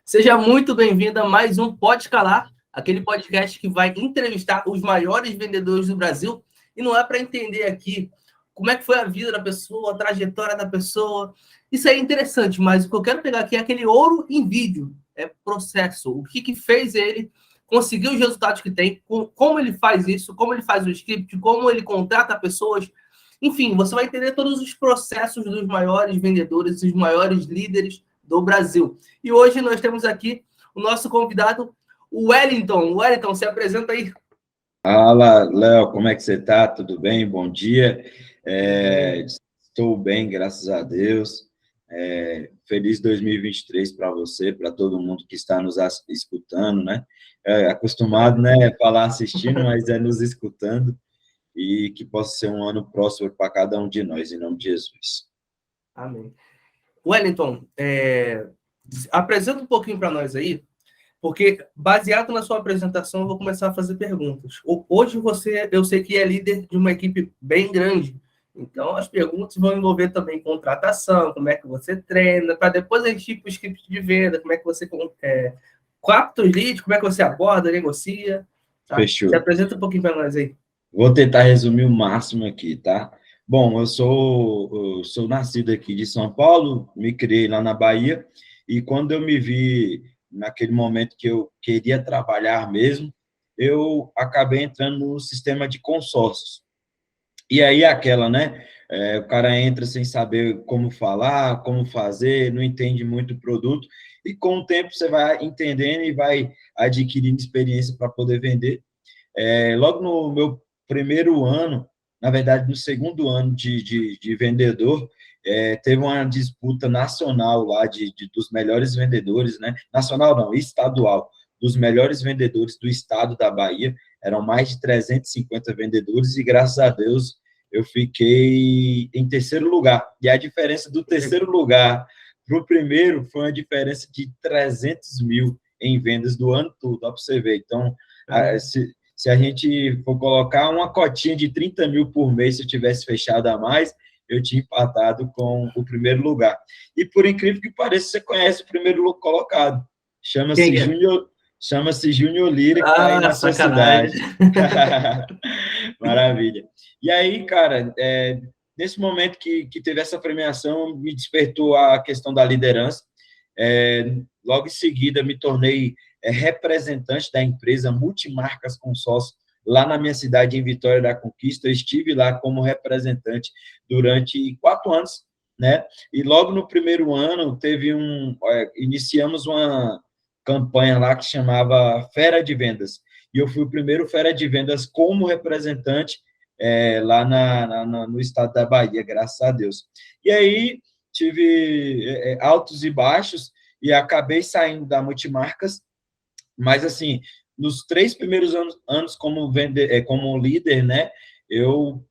Seja muito bem-vindo a mais um Pode Escalar, aquele podcast que vai entrevistar os maiores vendedores do Brasil. E não é para entender aqui como é que foi a vida da pessoa, a trajetória da pessoa. Isso é interessante, mas o que eu quero pegar aqui é aquele ouro em vídeo, é processo. O que fez ele conseguir os resultados que tem, como ele faz isso, como ele faz o script, como ele contrata pessoas. Enfim, você vai entender todos os processos dos maiores vendedores, dos maiores líderes do Brasil. E hoje nós temos aqui o nosso convidado, o Wellington. Wellington, se apresenta aí. Fala, Léo, como é que você está? Tudo bem? Bom dia. Estou bem, graças a Deus. Feliz 2023 para você, para todo mundo que está nos escutando, né? Acostumado, né, falar assistindo, mas é nos escutando, e que possa ser um ano próspero para cada um de nós, em nome de Jesus. Amém. Wellington, apresenta um pouquinho para nós aí, porque baseado na sua apresentação, eu vou começar a fazer perguntas. Hoje eu sei que é líder de uma equipe bem grande, então as perguntas vão envolver também contratação, como é que você treina, para depois a gente ir para o script de venda, como é que você capta os leads, como é que você aborda, negocia. Tá? Fechou. Se apresenta um pouquinho para nós aí. Vou tentar resumir o máximo aqui, tá? Bom, eu sou nascido aqui de São Paulo, me criei lá na Bahia, e quando eu me vi naquele momento que eu queria trabalhar mesmo, eu acabei entrando no sistema de consórcios. E aí né? O cara entra sem saber como falar, como fazer, não entende muito o produto, e com o tempo você vai entendendo e vai adquirindo experiência para poder vender. Logo no meu primeiro ano, na verdade, no segundo ano de vendedor, teve uma disputa nacional lá dos melhores vendedores, né? Nacional não, estadual, dos melhores vendedores do estado da Bahia. Eram mais de 350 vendedores e, graças a Deus, eu fiquei em terceiro lugar. E a diferença do terceiro lugar para o primeiro foi uma diferença de 300 mil em vendas do ano todo, dá para você ver. Então, se a gente for colocar uma cotinha de 30 mil por mês, se eu tivesse fechado a mais, eu tinha empatado com o primeiro lugar. E, por incrível que pareça, você conhece o primeiro colocado. Chama-se Júnior Lira, que está aí na sua cidade. Maravilha. E aí, cara, nesse momento que teve essa premiação, me despertou a questão da liderança. Logo em seguida, me tornei representante da empresa Multimarcas Consórcio, lá na minha cidade, em Vitória da Conquista. Eu estive lá como representante durante 4 anos, né? E logo no primeiro ano, iniciamos uma campanha lá que chamava Fera de Vendas. E eu fui o primeiro Fera de Vendas como representante lá no estado da Bahia, graças a Deus. E aí tive altos e baixos e acabei saindo da Multimarcas, mas, assim, nos 3 primeiros anos como líder, né, eu,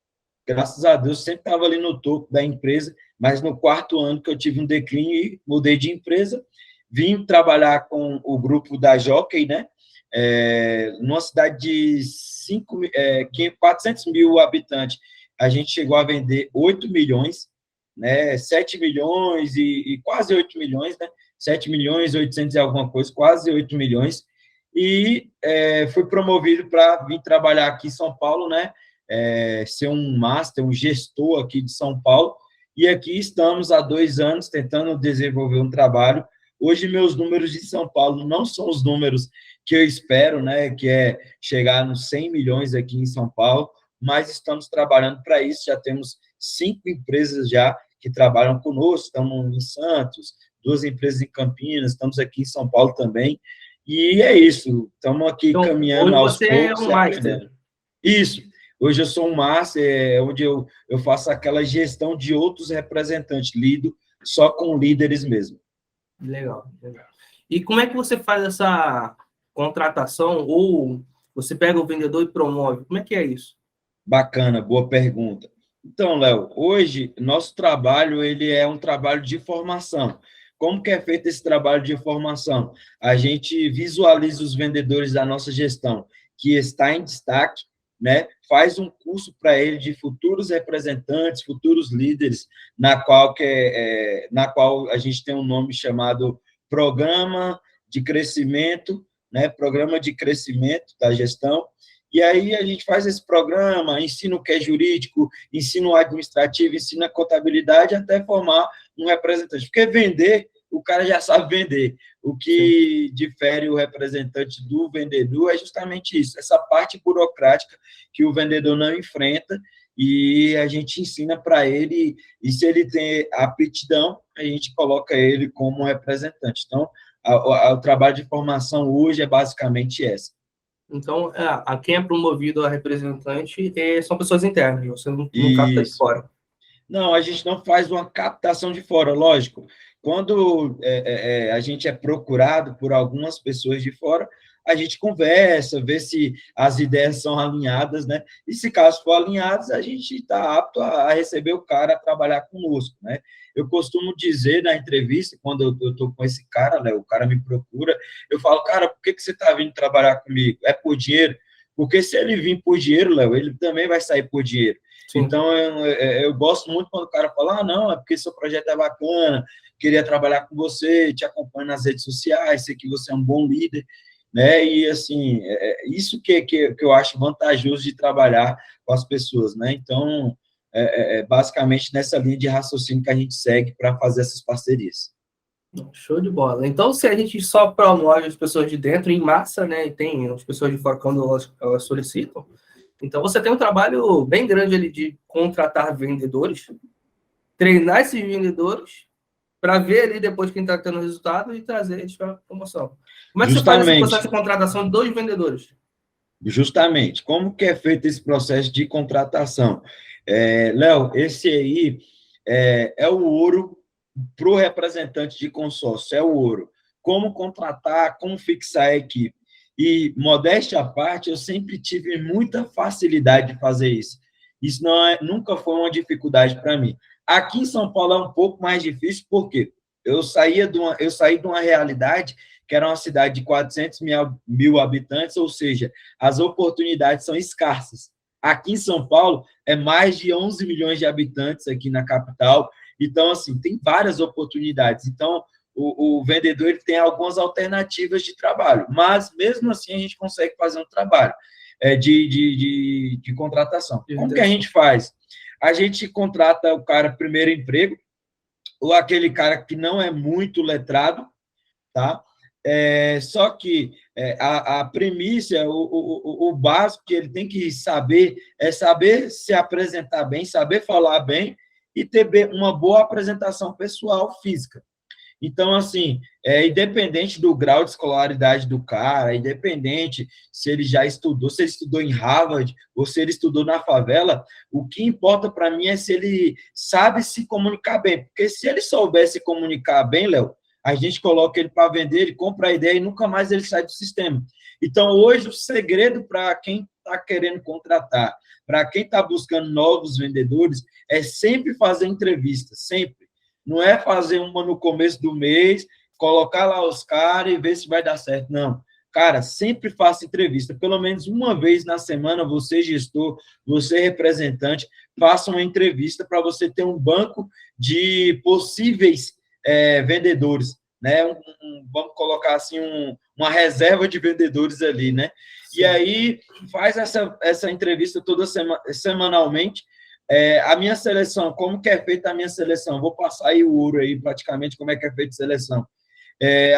graças a Deus, sempre estava ali no topo da empresa, mas no 4º ano que eu tive um declínio e mudei de empresa, vim trabalhar com o grupo da Jockey, né, numa cidade de 400 mil habitantes, a gente chegou a vender 8 milhões, né, 7 milhões e quase 8 milhões, né, 7 milhões, 800 e alguma coisa, quase 8 milhões, e fui promovido para vir trabalhar aqui em São Paulo, né, ser um master, um gestor aqui de São Paulo, e aqui estamos há 2 anos tentando desenvolver um trabalho. Hoje, meus números de São Paulo não são os números que eu espero, né, que é chegar nos 100 milhões aqui em São Paulo, mas estamos trabalhando para isso. Já temos 5 empresas já que trabalham conosco, estamos em Santos, 2 empresas em Campinas, estamos aqui em São Paulo também, e é isso, estamos aqui então, caminhando aos poucos e aprendendo. Isso, hoje eu sou um master, onde eu faço aquela gestão de outros representantes, lido só com líderes mesmo. Legal, legal. E como é que você faz essa contratação, ou você pega o vendedor e promove? Como é que é isso? Bacana, boa pergunta. Então, Léo, hoje, nosso trabalho ele é um trabalho de formação. Como que é feito esse trabalho de formação? A gente visualiza os vendedores da nossa gestão, que está em destaque, né? Faz um curso para ele de futuros representantes, futuros líderes, na qual a gente tem um nome chamado Programa de crescimento, né? Programa de crescimento da gestão. E aí a gente faz esse programa, ensina o que é jurídico, ensina o administrativo, ensina a contabilidade, até formar um representante. Porque vender, o cara já sabe vender. O que difere o representante do vendedor é justamente isso, essa parte burocrática que o vendedor não enfrenta, e a gente ensina para ele, e se ele tem aptidão, a gente coloca ele como representante. Então, o trabalho de formação hoje é basicamente essa. Então, a quem é promovido a representante são pessoas internas, você não capta de Isso. fora. Não, a gente não faz uma captação de fora, lógico. Quando a gente é procurado por algumas pessoas de fora, a gente conversa, vê se as ideias são alinhadas, né? E se caso for alinhadas, a gente está apto a receber o cara a trabalhar conosco, né? Eu costumo dizer na entrevista, quando eu estou com esse cara, né, o cara me procura, eu falo, cara, por que você está vindo trabalhar comigo? É por dinheiro? Porque se ele vir por dinheiro, Léo, ele também vai sair por dinheiro. Sim. Então, eu gosto muito quando o cara fala, não, é porque seu projeto é bacana, queria trabalhar com você, te acompanho nas redes sociais, sei que você é um bom líder, né? E, assim, isso que eu acho vantajoso de trabalhar com as pessoas, né? Então, basicamente nessa linha de raciocínio que a gente segue para fazer essas parcerias. Show de bola. Então, se a gente só promove as pessoas de dentro em massa, né, e tem as pessoas de fora quando elas solicitam, então você tem um trabalho bem grande ali de contratar vendedores, treinar esses vendedores para ver ali depois quem está tendo resultado e trazer eles para a promoção. Como é que Justamente. Você faz esse processo de contratação dos vendedores? Justamente. Como que é feito esse processo de contratação? Léo, esse aí é o ouro para o representante de consórcio, é o ouro. Como contratar, como fixar a equipe. E, modéstia à parte, eu sempre tive muita facilidade de fazer isso. Isso nunca foi uma dificuldade para mim. Aqui em São Paulo é um pouco mais difícil, porque eu saí de uma realidade que era uma cidade de 400 mil habitantes, ou seja, as oportunidades são escassas. Aqui em São Paulo, é mais de 11 milhões de habitantes aqui na capital, então, assim, tem várias oportunidades. Então, o vendedor ele tem algumas alternativas de trabalho, mas, mesmo assim, a gente consegue fazer um trabalho de contratação. Como que a gente faz? A gente contrata o cara primeiro emprego, ou aquele cara que não é muito letrado, tá? Só que a premissa, o básico que ele tem que saber é saber se apresentar bem, saber falar bem e ter uma boa apresentação pessoal física. Então, assim, independente do grau de escolaridade do cara, independente se ele já estudou, se ele estudou em Harvard ou se ele estudou na favela, o que importa para mim é se ele sabe se comunicar bem. Porque se ele souber se comunicar bem, Léo, a gente coloca ele para vender, ele compra a ideia e nunca mais ele sai do sistema. Então, hoje, o segredo para quem está querendo contratar, para quem está buscando novos vendedores, é sempre fazer entrevista, sempre. Não é fazer uma no começo do mês, colocar lá os caras e ver se vai dar certo. Não. Cara, sempre faça entrevista. Pelo menos uma vez na semana, você gestor, você representante, faça uma entrevista para você ter um banco de possíveis vendedores, né? Vamos colocar assim, uma reserva de vendedores ali, né? Sim. E aí, faz essa entrevista toda semanalmente. A minha seleção, como que é feita a minha seleção? Vou passar aí o ouro aí, praticamente, como é que é feita a seleção.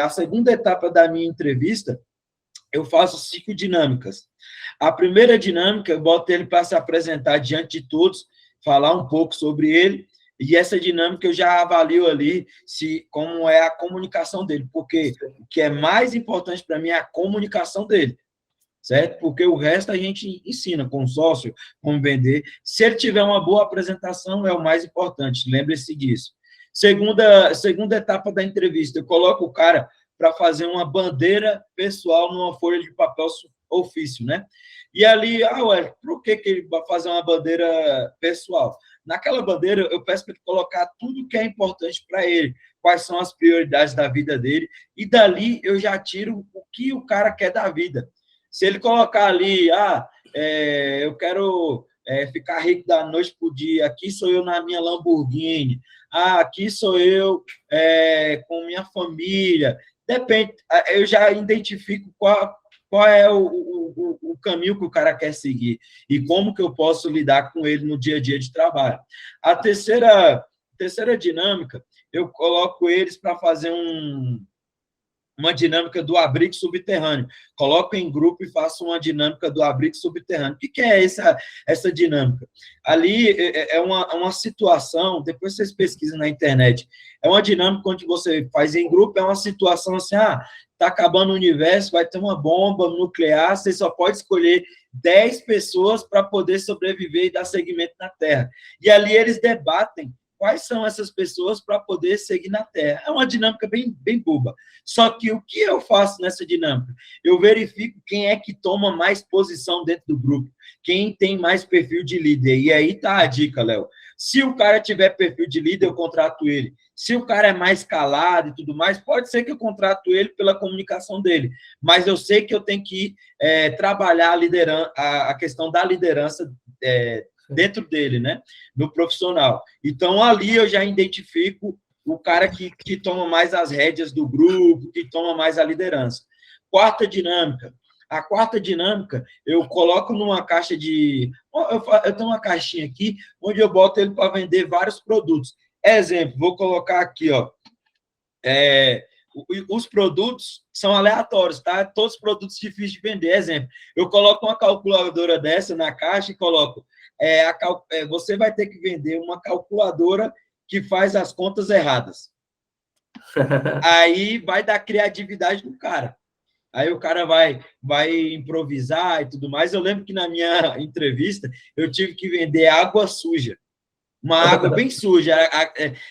A segunda etapa da minha entrevista, eu faço 5 dinâmicas. A primeira dinâmica, eu boto ele para se apresentar diante de todos, falar um pouco sobre ele, e essa dinâmica eu já avalio ali como é a comunicação dele, porque o que é mais importante para mim é a comunicação dele, certo? Porque o resto a gente ensina com sócio, como vender. Se ele tiver uma boa apresentação, é o mais importante, lembre-se disso. Segunda etapa da entrevista, eu coloco o cara para fazer uma bandeira pessoal numa folha de papel ofício, né? E ali, por que ele vai fazer uma bandeira pessoal? Naquela bandeira, eu peço para ele colocar tudo que é importante para ele, quais são as prioridades da vida dele, e dali eu já tiro o que o cara quer da vida. Se ele colocar ali, eu quero ficar rico da noite para o dia, aqui sou eu na minha Lamborghini, aqui sou eu com minha família, Depende, eu já identifico qual é o caminho que o cara quer seguir e como que eu posso lidar com ele no dia a dia de trabalho. A terceira dinâmica, eu coloco eles para fazer uma dinâmica do abrigo subterrâneo. Coloco em grupo e faço uma dinâmica do abrigo subterrâneo. O que é essa dinâmica? Ali é uma situação, depois vocês pesquisam na internet, é uma dinâmica onde você faz em grupo, é uma situação assim, está acabando o universo, vai ter uma bomba nuclear, você só pode escolher 10 pessoas para poder sobreviver e dar seguimento na Terra. E ali eles debatem quais são essas pessoas para poder seguir na Terra. É uma dinâmica bem boba. Só que o que eu faço nessa dinâmica? Eu verifico quem é que toma mais posição dentro do grupo, quem tem mais perfil de líder. E aí tá a dica, Léo. Se o cara tiver perfil de líder, eu contrato ele. Se o cara é mais calado e tudo mais, pode ser que eu contrato ele pela comunicação dele. Mas eu sei que eu tenho que trabalhar a questão da liderança dentro dele, né? No profissional. Então, ali eu já identifico o cara que toma mais as rédeas do grupo, que toma mais a liderança. Quarta dinâmica. A quarta dinâmica, eu coloco numa caixa de... Eu tenho uma caixinha aqui, onde eu boto ele para vender vários produtos. Exemplo, vou colocar aqui, ó. Os produtos são aleatórios, tá? Todos os produtos difíceis de vender. Exemplo, eu coloco uma calculadora dessa na caixa e coloco... você vai ter que vender uma calculadora que faz as contas erradas. Aí vai dar criatividade do cara. Aí o cara vai improvisar e tudo mais. Eu lembro que na minha entrevista eu tive que vender água suja. Uma água bem suja.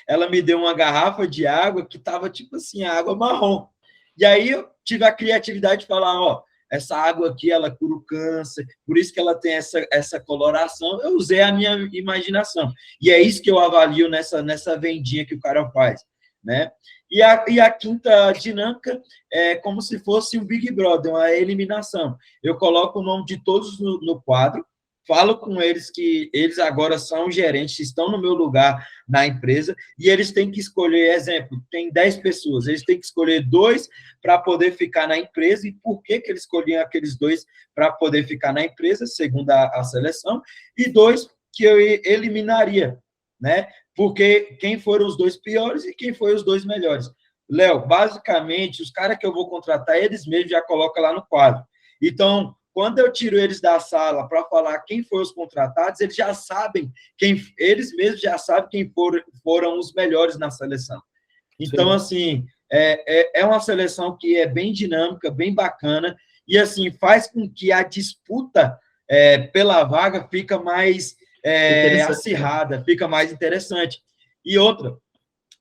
Ela me deu uma garrafa de água que estava tipo assim, água marrom. E aí eu tive a criatividade de falar, ó, essa água aqui, ela cura o câncer, por isso que ela tem essa coloração. Eu usei a minha imaginação. E é isso que eu avalio nessa vendinha que o cara faz, né? E a quinta dinâmica é como se fosse um Big Brother, uma eliminação. Eu coloco o nome de todos no quadro, falo com eles que eles agora são gerentes, estão no meu lugar na empresa, e eles têm que escolher, exemplo, tem 10 pessoas, eles têm que escolher 2 para poder ficar na empresa, e por que eles escolhiam aqueles 2 para poder ficar na empresa, segundo a seleção, e 2 que eu eliminaria, né? Porque quem foram os 2 piores e quem foram os 2 melhores. Léo, basicamente, os caras que eu vou contratar, eles mesmos já colocam lá no quadro. Então, quando eu tiro eles da sala para falar quem foram os contratados, eles já sabem, eles mesmos já sabem quem foram os melhores na seleção. Então, assim, é uma seleção que é bem dinâmica, bem bacana, e, assim, faz com que a disputa pela vaga fica mais acirrada, fica mais interessante. E outra,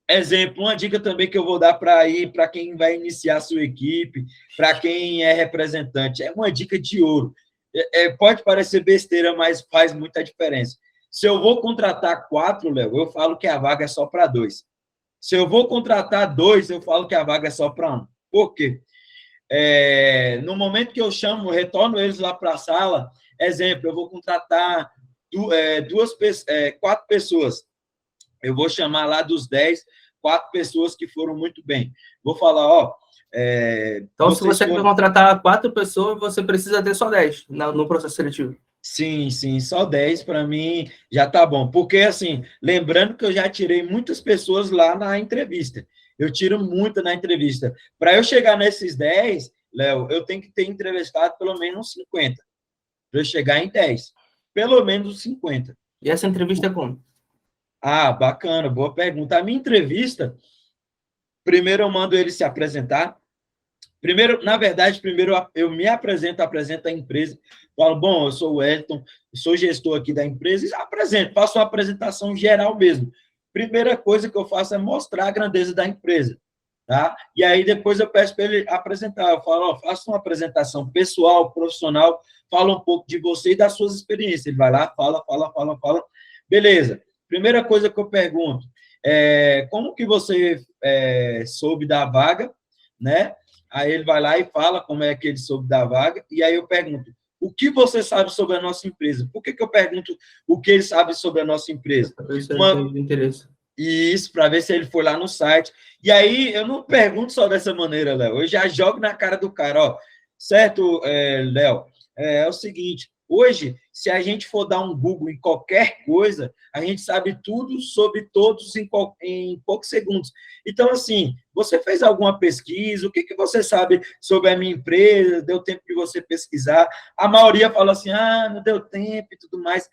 exemplo, uma dica também que eu vou dar para quem vai iniciar a sua equipe, para quem é representante, é uma dica de ouro. Pode parecer besteira, mas faz muita diferença. Se eu vou contratar 4, Léo, eu falo que a vaga é só para 2. Se eu vou contratar 2, eu falo que a vaga é só para 1. Por quê? No momento que eu retorno eles lá para a sala, exemplo, eu vou contratar 4 pessoas. Eu vou chamar lá dos 10, 4 pessoas que foram muito bem. Vou falar, ó... então, se você quer contratar 4 pessoas, você precisa ter só 10 no processo seletivo. Sim, só 10 para mim já tá bom. Porque, assim, lembrando que eu já tirei muitas pessoas lá na entrevista. Eu tiro muita na entrevista. Para eu chegar nesses 10, Léo, eu tenho que ter entrevistado pelo menos 50. Para eu chegar em 10. Pelo menos 50. E essa entrevista é como? Bacana, boa pergunta. A minha entrevista, primeiro eu mando ele se apresentar. Primeiro eu me apresento a empresa. Falo, bom, eu sou o Wellington, sou gestor aqui da empresa, e apresento, faço uma apresentação geral mesmo. Primeira coisa que eu faço é mostrar a grandeza da empresa, tá? E aí depois eu peço para ele apresentar. Eu falo, faça uma apresentação pessoal, profissional, fala um pouco de você e das suas experiências. Ele vai lá, fala. Beleza. Primeira coisa que eu pergunto, como que você soube da vaga, né? Aí ele vai lá e fala como é que ele soube da vaga, e aí eu pergunto, o que você sabe sobre a nossa empresa? Por que eu pergunto o que ele sabe sobre a nossa empresa? Isso é de interesse. E isso, para ver se ele foi lá no site. E aí, eu não pergunto só dessa maneira, Léo. Eu já jogo na cara do cara, ó. Certo, Léo? É o seguinte, hoje, se a gente for dar um Google em qualquer coisa, a gente sabe tudo sobre todos em poucos segundos. Então, assim, você fez alguma pesquisa? O que você sabe sobre a minha empresa? Deu tempo de você pesquisar? A maioria fala assim, não deu tempo e tudo mais.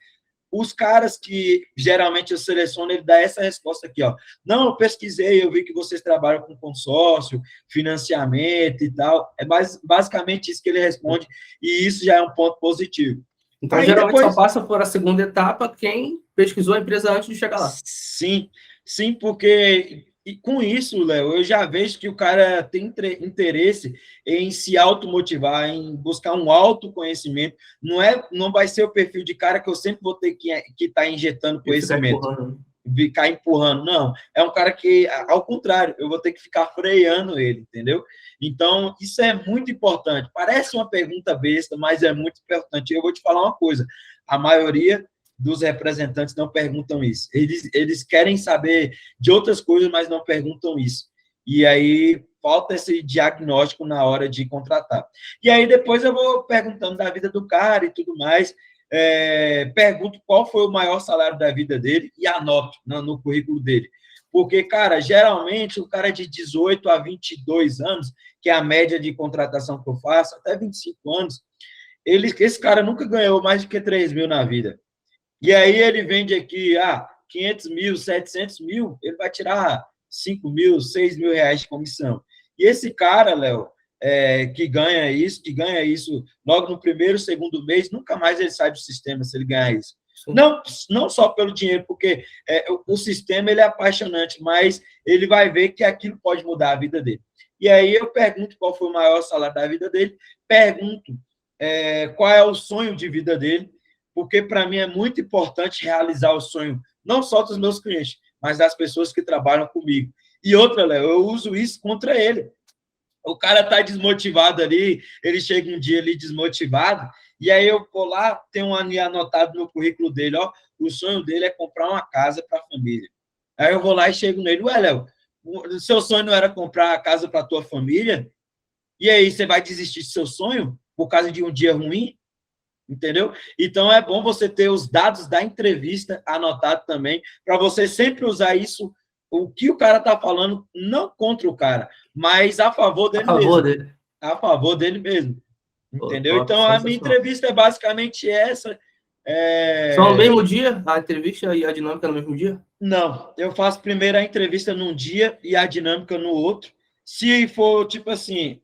Os caras que geralmente eu seleciono, ele dá essa resposta aqui, ó. Não, eu pesquisei, eu vi que vocês trabalham com consórcio, financiamento e tal. É basicamente isso que ele responde, e isso já é um ponto positivo. Então, aí, geralmente, depois, só passa por a segunda etapa quem pesquisou a empresa antes de chegar lá. Sim, porque e com isso, Léo, eu já vejo que o cara tem interesse em se automotivar, em buscar um autoconhecimento. Não vai ser o perfil de cara que eu sempre vou ter que estar injetando conhecimento, ficar empurrando. Não, é um cara que, ao contrário, eu vou ter que ficar freando ele, entendeu? Então, isso é muito importante. Parece uma pergunta besta, mas é muito importante. Eu vou te falar uma coisa, a maioria dos representantes não perguntam isso. Eles querem saber de outras coisas, mas não perguntam isso. E aí falta esse diagnóstico na hora de contratar. E aí depois eu vou perguntando da vida do cara e tudo mais, pergunto qual foi o maior salário da vida dele e anoto no currículo dele. Porque, cara, geralmente o cara de 18 a 22 anos, que é a média de contratação que eu faço, até 25 anos, esse cara nunca ganhou mais do que 3 mil na vida. E aí ele vende aqui, 500 mil, 700 mil, ele vai tirar 5 mil, 6 mil reais de comissão. E esse cara, Léo, que ganha isso logo no primeiro, segundo mês, nunca mais ele sai do sistema se ele ganhar isso. Não só pelo dinheiro, porque o sistema ele é apaixonante, mas ele vai ver que aquilo pode mudar a vida dele. E aí eu pergunto qual foi o maior salário da vida dele, pergunto qual é o sonho de vida dele, porque para mim é muito importante realizar o sonho, não só dos meus clientes, mas das pessoas que trabalham comigo. E outra, Léo, eu uso isso contra ele. O cara está desmotivado ali, ele chega um dia ali desmotivado, e aí eu vou lá, tenho ali anotado no currículo dele, ó, o sonho dele é comprar uma casa para a família. Aí eu vou lá e chego nele, Léo, o seu sonho não era comprar a casa para a tua família? E aí você vai desistir do seu sonho por causa de um dia ruim? Entendeu? Então, é bom você ter os dados da entrevista anotados também, para você sempre usar isso, o que o cara está falando, não contra o cara, mas a favor dele mesmo. A favor dele mesmo. Entendeu? Então, a minha entrevista é basicamente essa. Só no mesmo dia? A entrevista e a dinâmica no mesmo dia? Não, eu faço primeiro a entrevista num dia e a dinâmica no outro. Se for, tipo assim,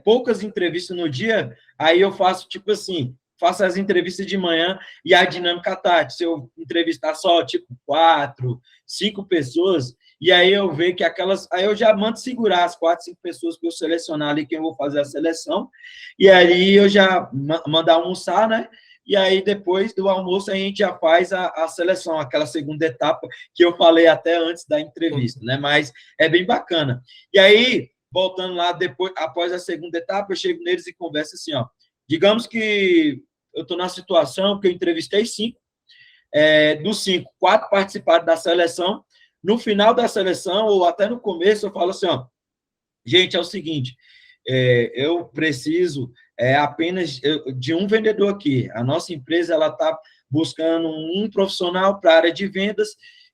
poucas entrevistas no dia, aí eu faço, tipo assim, faço as entrevistas de manhã e a dinâmica à tarde. Se eu entrevistar só, tipo, 4, 5 pessoas, e aí eu ver que aí eu já mando segurar as 4, 5 pessoas que eu selecionar ali, que eu vou fazer a seleção, e aí eu já mando almoçar, né? E aí, depois do almoço, a gente já faz a seleção, aquela segunda etapa que eu falei até antes da entrevista, né? Mas é bem bacana. E aí, voltando lá, após a segunda etapa, eu chego neles e converso assim, ó. Digamos que eu estou na situação que eu entrevistei 5, dos 5, 4 participaram da seleção. No final da seleção, ou até no começo, eu falo assim, ó, gente, é o seguinte, eu preciso apenas de um vendedor aqui. A nossa empresa está buscando um profissional para a área de vendas,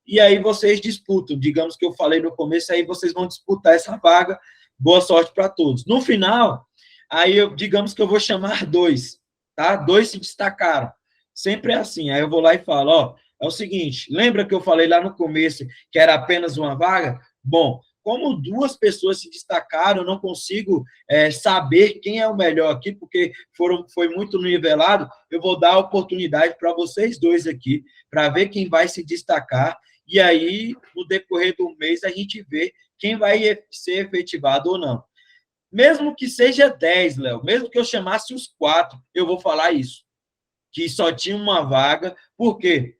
e aí vocês disputam. Digamos que eu falei no começo, aí vocês vão disputar essa vaga. Boa sorte para todos. No final, aí digamos que eu vou chamar 2, tá? 2 se destacaram. Sempre é assim. Aí eu vou lá e falo, ó, é o seguinte, lembra que eu falei lá no começo que era apenas uma vaga? Bom, como 2 pessoas se destacaram, eu não consigo saber quem é o melhor aqui, porque foi muito nivelado, eu vou dar a oportunidade para vocês 2 aqui, para ver quem vai se destacar, e aí, no decorrer do mês, a gente vê quem vai ser efetivado ou não. Mesmo que seja 10, Léo, mesmo que eu chamasse os 4, eu vou falar isso, que só tinha uma vaga, por quê?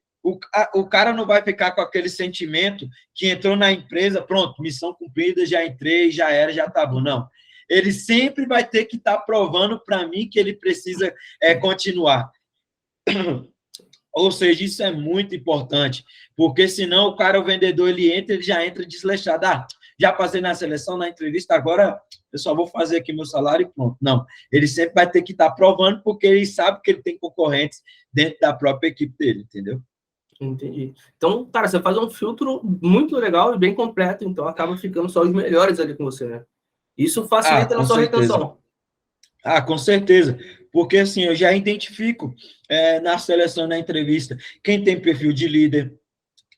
O cara não vai ficar com aquele sentimento que entrou na empresa, pronto, missão cumprida, já entrei, já era, já tá bom. Não. Ele sempre vai ter que estar provando para mim que ele precisa continuar. Ou seja, isso é muito importante, porque senão o cara, o vendedor, ele já entra desleixado. Ah, já passei na seleção, na entrevista, agora eu só vou fazer aqui meu salário e pronto. Não, ele sempre vai ter que estar provando, porque ele sabe que ele tem concorrentes dentro da própria equipe dele, entendeu? Entendi. Então, cara, você faz um filtro muito legal e bem completo, então acaba ficando só os melhores ali com você, né? Isso Ah, facilita na com sua certeza. retenção. Ah, com certeza. Porque assim, eu já identifico na seleção, na entrevista, quem tem perfil de líder,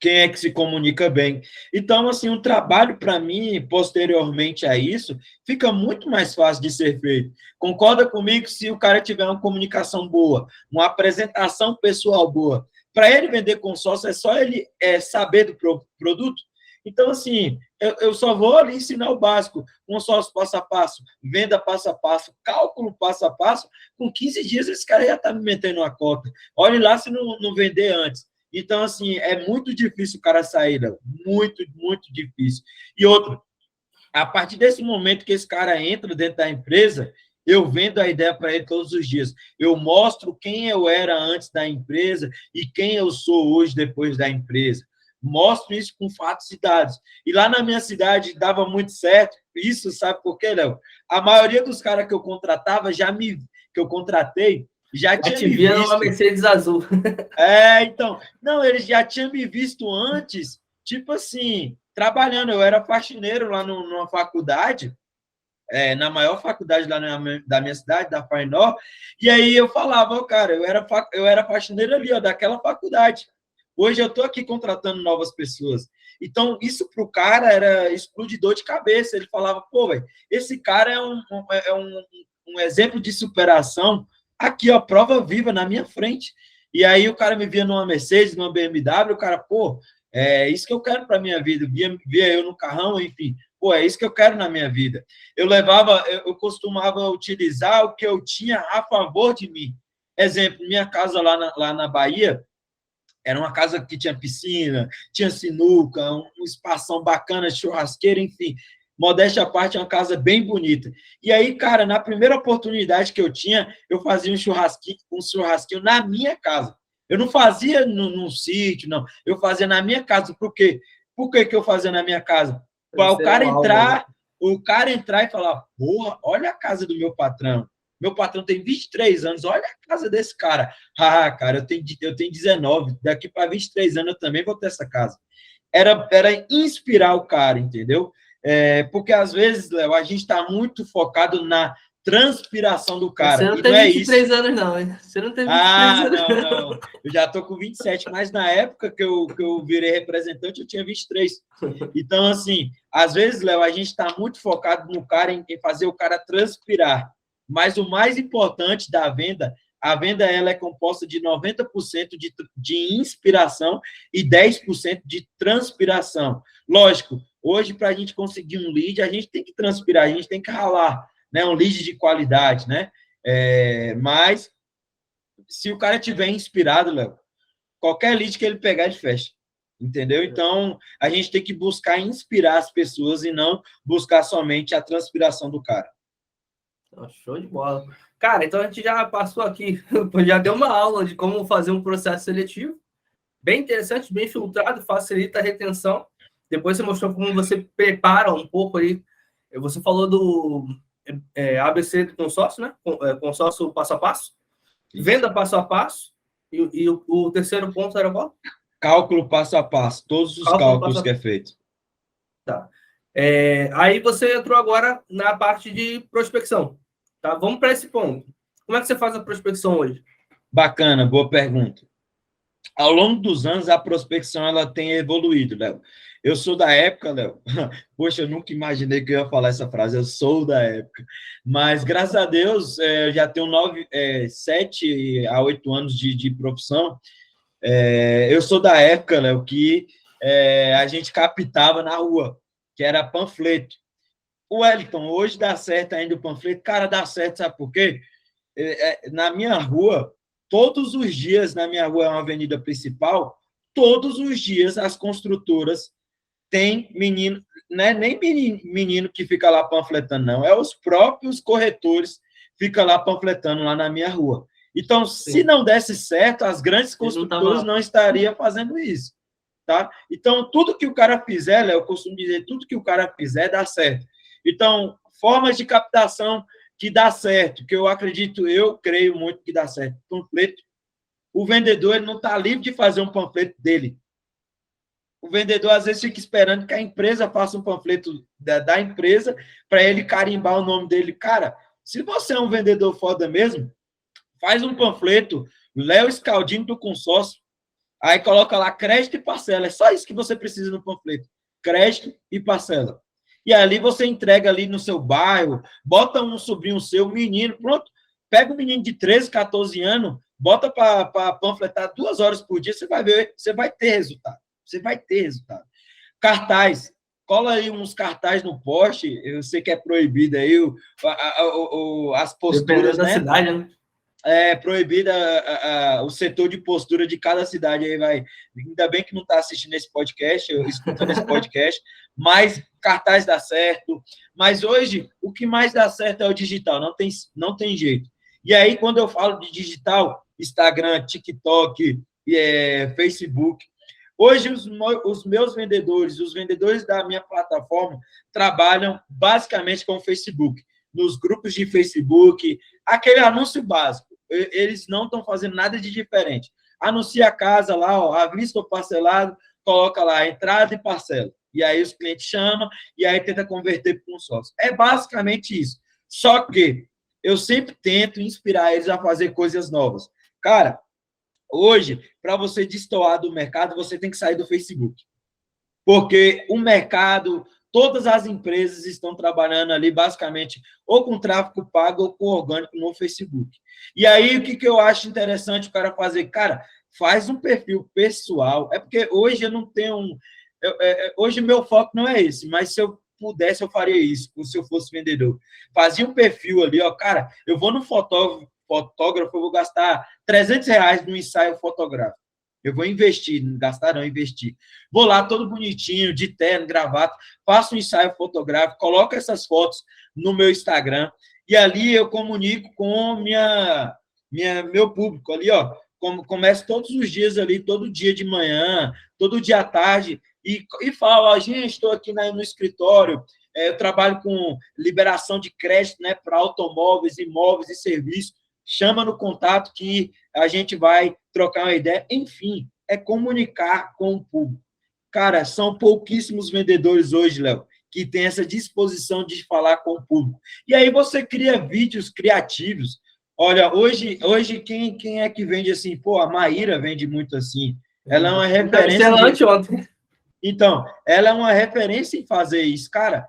quem é que se comunica bem. Então, assim, um trabalho para mim, posteriormente a isso, fica muito mais fácil de ser feito. Concorda comigo se o cara tiver uma comunicação boa, uma apresentação pessoal boa. Para ele vender consórcio, é só ele saber do produto. Então, assim, eu só vou ali ensinar o básico, consórcio passo a passo, venda passo a passo, cálculo passo a passo. Com 15 dias, esse cara já está me metendo uma cota. Olhe lá se não vender antes. Então, assim, é muito difícil o cara sair, Léo. Muito, muito difícil. E outro, a partir desse momento que esse cara entra dentro da empresa, eu vendo a ideia para ele todos os dias. Eu mostro quem eu era antes da empresa e quem eu sou hoje depois da empresa. Mostro isso com fatos e dados. E lá na minha cidade dava muito certo. Isso, sabe por quê, Léo? A maioria dos caras que eu contratava, que eu contratei, já tinha te me via numa visto. Mercedes azul. Então, não, eles já tinham me visto antes, tipo assim, trabalhando. Eu era faxineiro lá numa faculdade, na maior faculdade lá da minha cidade, da Fainó, e aí eu falava, oh, cara, eu era faxineiro ali, ó, daquela faculdade. Hoje eu estou aqui contratando novas pessoas. Então, isso para o cara era explodidor de cabeça. Ele falava, pô, véio, esse cara é um exemplo de superação aqui, ó, prova viva na minha frente. E aí o cara me via numa Mercedes, numa BMW, o cara, pô, é isso que eu quero para minha vida. Via eu no carrão, enfim, pô, é isso que eu quero na minha vida. Eu costumava utilizar o que eu tinha a favor de mim. Exemplo, minha casa lá na Bahia, era uma casa que tinha piscina, tinha sinuca, um espação bacana, churrasqueira, enfim. Modéstia à parte, é uma casa bem bonita. E aí, cara, na primeira oportunidade que eu tinha, eu fazia um churrasquinho na minha casa. Eu não fazia num sítio, não. Eu fazia na minha casa. Por quê? Por que eu fazia na minha casa? Para o cara entrar e falar, porra, olha a casa do meu patrão. Meu patrão tem 23 anos, olha a casa desse cara. Ah, cara, eu tenho 19, daqui para 23 anos eu também vou ter essa casa. Era inspirar o cara, entendeu? Porque às vezes, Léo, a gente está muito focado na transpiração do cara. Você não e tem não é 23 isso. anos, não, hein? Você não tem 23 anos. Não. Eu já estou com 27, mas na época que eu virei representante, eu tinha 23. Então, assim, às vezes, Léo, a gente está muito focado no cara, em fazer o cara transpirar. Mas o mais importante da venda, a venda ela é composta de 90% de inspiração e 10% de transpiração. Lógico, hoje, para a gente conseguir um lead, a gente tem que transpirar, a gente tem que ralar, né? Um lead de qualidade, né? Mas, se o cara tiver inspirado, Léo, qualquer lead que ele pegar, ele fecha. Entendeu? Então, a gente tem que buscar inspirar as pessoas e não buscar somente a transpiração do cara. Show de bola. Cara, então a gente já passou aqui, já deu uma aula de como fazer um processo seletivo. Bem interessante, bem filtrado, facilita a retenção. Depois você mostrou como você prepara um pouco aí. Você falou do ABC do consórcio, né? Consórcio passo a passo. Isso. Venda passo a passo. E o terceiro ponto era qual? Cálculo passo a passo. Todos os cálculos que é feito. Tá. Aí você entrou agora na parte de prospecção. Tá? Vamos para esse ponto. Como é que você faz a prospecção hoje? Bacana, boa pergunta. Ao longo dos anos, a prospecção ela tem evoluído, Léo. Eu sou da época, Léo. Poxa, eu nunca imaginei que eu ia falar essa frase. Eu sou da época. Mas, graças a Deus, eu já tenho 7 a 8 anos de profissão. Eu sou da época, Léo, que a gente captava na rua, que era panfleto. O Wellington, hoje dá certo ainda o panfleto. Cara, dá certo, sabe por quê? Na minha rua, todos os dias, na minha rua é uma avenida principal, todos os dias as construtoras têm menino, não é nem menino que fica lá panfletando, não, é os próprios corretores que ficam lá panfletando lá na minha rua. Então, se não desse certo, as grandes construtoras não estariam fazendo isso. Tá? Então, tudo que o cara fizer, Léo, eu costumo dizer, tudo que o cara fizer dá certo. Então, formas de captação que dá certo, que eu acredito, eu creio muito que dá certo. Panfleto. O vendedor ele não está livre de fazer um panfleto dele. O vendedor, às vezes, fica esperando que a empresa faça um panfleto da empresa para ele carimbar o nome dele. Cara, se você é um vendedor foda mesmo, faz um panfleto, Léo Scaldino do consórcio, aí coloca lá crédito e parcela. É só isso que você precisa no panfleto. Crédito e parcela. E ali você entrega ali no seu bairro, bota um sobrinho seu, um menino, pronto. Pega um menino de 13, 14 anos, bota para panfletar 2 horas por dia, você vai ver, você vai ter resultado. Você vai ter resultado. Cartaz. Cola aí uns cartazes no poste. Eu sei que é proibido aí as posturas, dependendo da cidade, né? É proibida o setor de postura de cada cidade. Aí vai. Ainda bem que não está assistindo esse podcast, escutando esse podcast, mas cartaz dá certo. Mas hoje, o que mais dá certo é o digital, não tem jeito. E aí, quando eu falo de digital, Instagram, TikTok, Facebook, hoje os meus vendedores, os vendedores da minha plataforma, trabalham basicamente com o Facebook, nos grupos de Facebook, aquele anúncio básico. Eles não estão fazendo nada de diferente. Anuncia a casa lá, ó, à vista ou parcelado, coloca lá entrada e parcela. E aí os clientes chamam e aí tenta converter para um sócio. É basicamente isso. Só que eu sempre tento inspirar eles a fazer coisas novas. Cara, hoje, para você destoar do mercado, você tem que sair do Facebook. Porque o mercado, todas as empresas estão trabalhando ali, basicamente, ou com tráfego pago ou com orgânico no Facebook. E aí, o que eu acho interessante o cara fazer? Cara, faz um perfil pessoal. É porque hoje eu não tenho hoje meu foco não é esse, mas se eu pudesse, eu faria isso, se eu fosse vendedor. Fazia um perfil ali, ó, cara, eu vou no fotógrafo, eu vou gastar R$300 no ensaio fotográfico. Eu vou investir, não gastar não, investir. Vou lá todo bonitinho, de terno, gravata, faço um ensaio fotográfico, coloco essas fotos no meu Instagram e ali eu comunico com meu público ali, ó. Começo todos os dias ali, todo dia de manhã, todo dia à tarde, e falo, ó, gente, estou aqui no escritório, eu trabalho com liberação de crédito, né, para automóveis, imóveis e serviços. Chama no contato que a gente vai trocar uma ideia. Enfim, é comunicar com o público. Cara, são pouquíssimos vendedores hoje, Léo, que têm essa disposição de falar com o público. E aí você cria vídeos criativos. Olha, hoje quem é que vende assim? Pô, a Maíra vende muito assim. Ela é uma referência. Então, ela é uma referência em fazer isso, cara.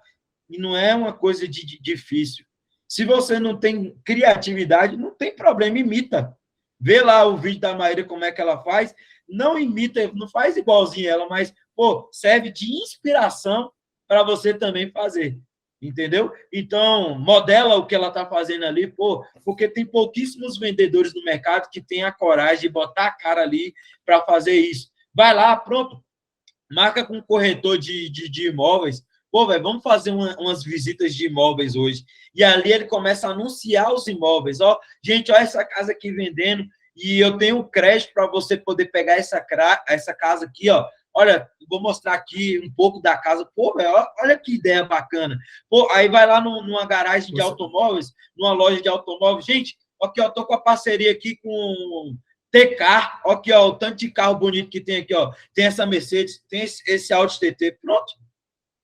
E não é uma coisa difícil. Se você não tem criatividade, não tem problema, imita. Vê lá o vídeo da Maíra, como é que ela faz. Não imita, não faz igualzinho ela, mas, pô, serve de inspiração para você também fazer. Entendeu? Então, modela o que ela está fazendo ali, pô, porque tem pouquíssimos vendedores no mercado que têm a coragem de botar a cara ali para fazer isso. Vai lá, pronto, marca com um corretor de imóveis. Pô, velho, vamos fazer umas visitas de imóveis hoje. E ali ele começa a anunciar os imóveis. Ó, gente, olha essa casa aqui vendendo e eu tenho crédito para você poder pegar essa casa aqui, ó. Olha, vou mostrar aqui um pouco da casa. Pô, velho, olha que ideia bacana. Pô, aí vai lá numa garagem de automóveis, numa loja de automóveis. Gente, aqui, ó, tô com a parceria aqui com T-Car. Aqui, ó, o tanto de carro bonito que tem aqui, ó. Tem essa Mercedes, tem esse Audi TT. Pronto.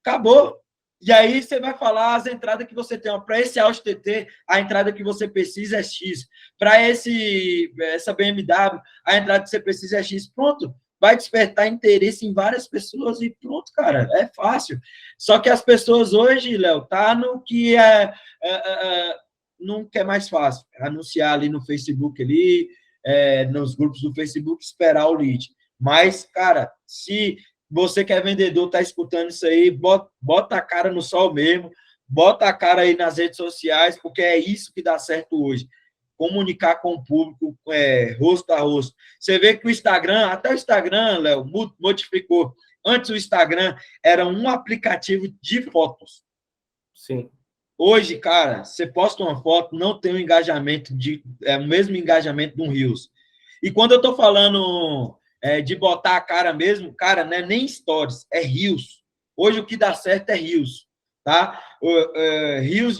Acabou. E aí você vai falar as entradas que você tem. Para esse Audi TT, a entrada que você precisa é X. Para essa BMW, a entrada que você precisa é X. Pronto. Vai despertar interesse em várias pessoas e pronto, cara. É fácil. Só que as pessoas hoje, Léo, tá no que não quer mais fácil. Anunciar ali no Facebook, ali, nos grupos do Facebook, esperar o lead. Mas, cara, se você que é vendedor, está escutando isso aí, bota a cara no sol mesmo, bota a cara aí nas redes sociais, porque é isso que dá certo hoje. Comunicar com o público, rosto a rosto. Você vê que o Instagram, até o Instagram, Léo, modificou. Antes o Instagram era um aplicativo de fotos. Sim. Hoje, cara, você posta uma foto, não tem o engajamento o mesmo engajamento de um Reels. E quando eu tô falando de botar a cara mesmo, cara, não é nem stories, é Reels. Hoje o que dá certo é Reels, tá? Reels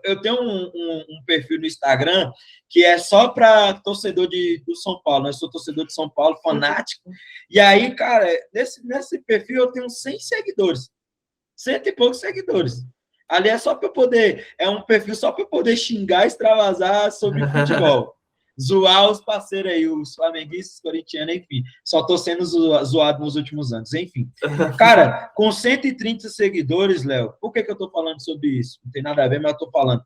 eu tenho um perfil no Instagram que é só para torcedor do São Paulo, né? Eu sou torcedor de São Paulo, fanático. E aí, cara, nesse perfil eu tenho 100 seguidores. 100 e poucos seguidores. Ali é só para eu poder, é um perfil só para eu poder xingar, extravasar sobre futebol. Zoar os parceiros aí, os flamenguistas, corintianos, enfim. Só estou sendo zoado nos últimos anos, enfim. Cara, com 130 seguidores, Léo, por que eu estou falando sobre isso? Não tem nada a ver, mas eu estou falando.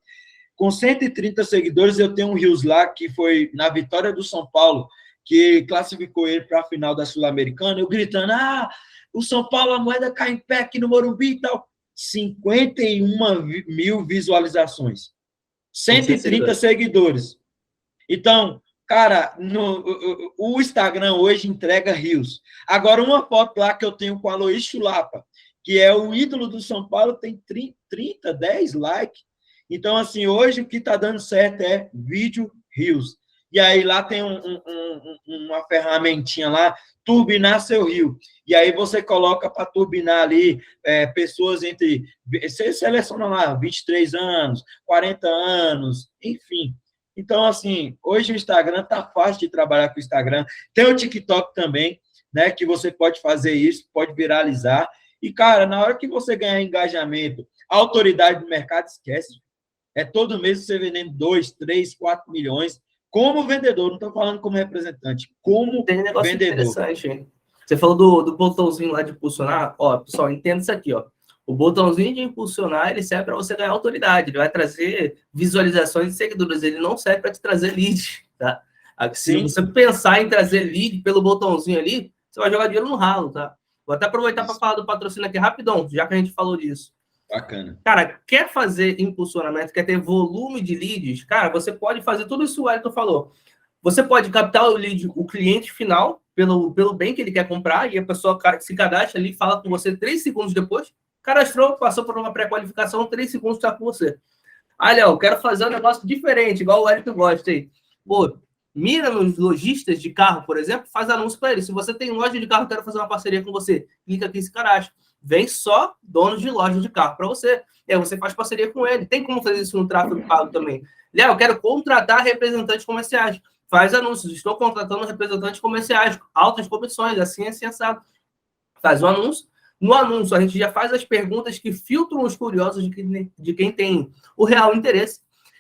Com 130 seguidores, eu tenho um Rios lá, que foi na vitória do São Paulo, que classificou ele para a final da Sul-Americana, eu gritando, o São Paulo, a moeda cai em pé aqui no Morumbi e tal. 51 mil visualizações. 130 seguidores. Então, cara, o Instagram hoje entrega rios. Agora, uma foto lá que eu tenho com a Aloysio Chulapa, que é o ídolo do São Paulo, tem 10 likes. Então, assim, hoje o que está dando certo é vídeo rios. E aí lá tem uma ferramentinha lá, turbinar seu rio. E aí você coloca para turbinar ali pessoas entre... Você seleciona lá 23 anos, 40 anos, enfim. Então, assim, hoje o Instagram tá fácil de trabalhar com o Instagram. Tem o TikTok também, né? Que você pode fazer isso, pode viralizar. E, cara, na hora que você ganhar engajamento, a autoridade do mercado esquece. É todo mês você vendendo 2, 3, 4 milhões. Como vendedor, não estou falando como representante, como tem negócio vendedor. Interessante, hein? Você falou do botãozinho lá de impulsionar. Ó, pessoal, entenda isso aqui, ó. O botãozinho de impulsionar, ele serve para você ganhar autoridade. Ele vai trazer visualizações de seguidores. Ele não serve para te trazer lead, tá? Se você pensar em trazer lead pelo botãozinho ali, você vai jogar dinheiro no ralo, tá? Vou até aproveitar para falar do patrocínio aqui rapidão, já que a gente falou disso. Bacana. Cara, quer fazer impulsionamento, quer ter volume de leads? Cara, você pode fazer tudo isso que o Wellington falou. Você pode captar o lead, o cliente final, pelo bem que ele quer comprar, e a pessoa se cadastra ali, fala com você 3 segundos depois, cadastrou, passou por uma pré-qualificação, 3 segundos está com você. Léo, quero fazer um negócio diferente, igual o Wellington gosta aí. Pô, mira nos lojistas de carro, por exemplo, faz anúncio para ele. Se você tem loja de carro, quero fazer uma parceria com você, clica aqui e se cadastra. Vem só donos de loja de carro para você. E aí você faz parceria com ele. Tem como fazer isso no tráfego pago também. Léo, quero contratar representantes comerciais. Faz anúncios. Estou contratando representantes comerciais. Altas comissões, assim, assado. Faz um anúncio. No anúncio, a gente já faz as perguntas que filtram os curiosos de quem tem o real interesse.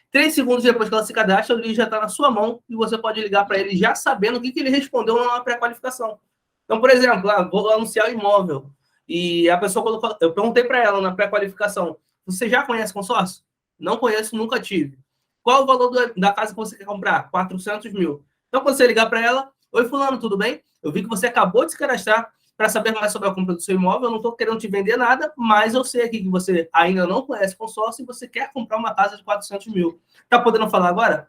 3 segundos depois que ela se cadastra, o lead já está na sua mão e você pode ligar para ele já sabendo o que ele respondeu na pré-qualificação. Então, por exemplo, vou anunciar o imóvel. E a pessoa colocou... Eu perguntei para ela na pré-qualificação, você já conhece consórcio? Não conheço, nunca tive. Qual o valor da casa que você quer comprar? 400 mil. Então, quando você ligar para ela, oi, fulano, tudo bem? Eu vi que você acabou de se cadastrar para saber mais sobre a compra do seu imóvel. Eu não estou querendo te vender nada, mas eu sei aqui que você ainda não conhece consórcio e você quer comprar uma casa de 400 mil. Tá podendo falar agora?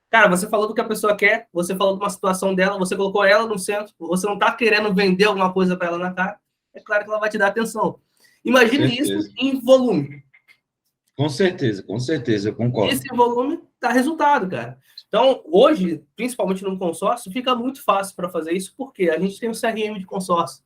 Cara, você falou do que a pessoa quer, você falou de uma situação dela, você colocou ela no centro, você não está querendo vender alguma coisa para ela na cara, é claro que ela vai te dar atenção. Imagine isso em volume. Com certeza, eu concordo. Esse volume dá resultado, cara. Então, hoje, principalmente no consórcio, fica muito fácil para fazer isso, porque a gente tem um CRM de consórcio.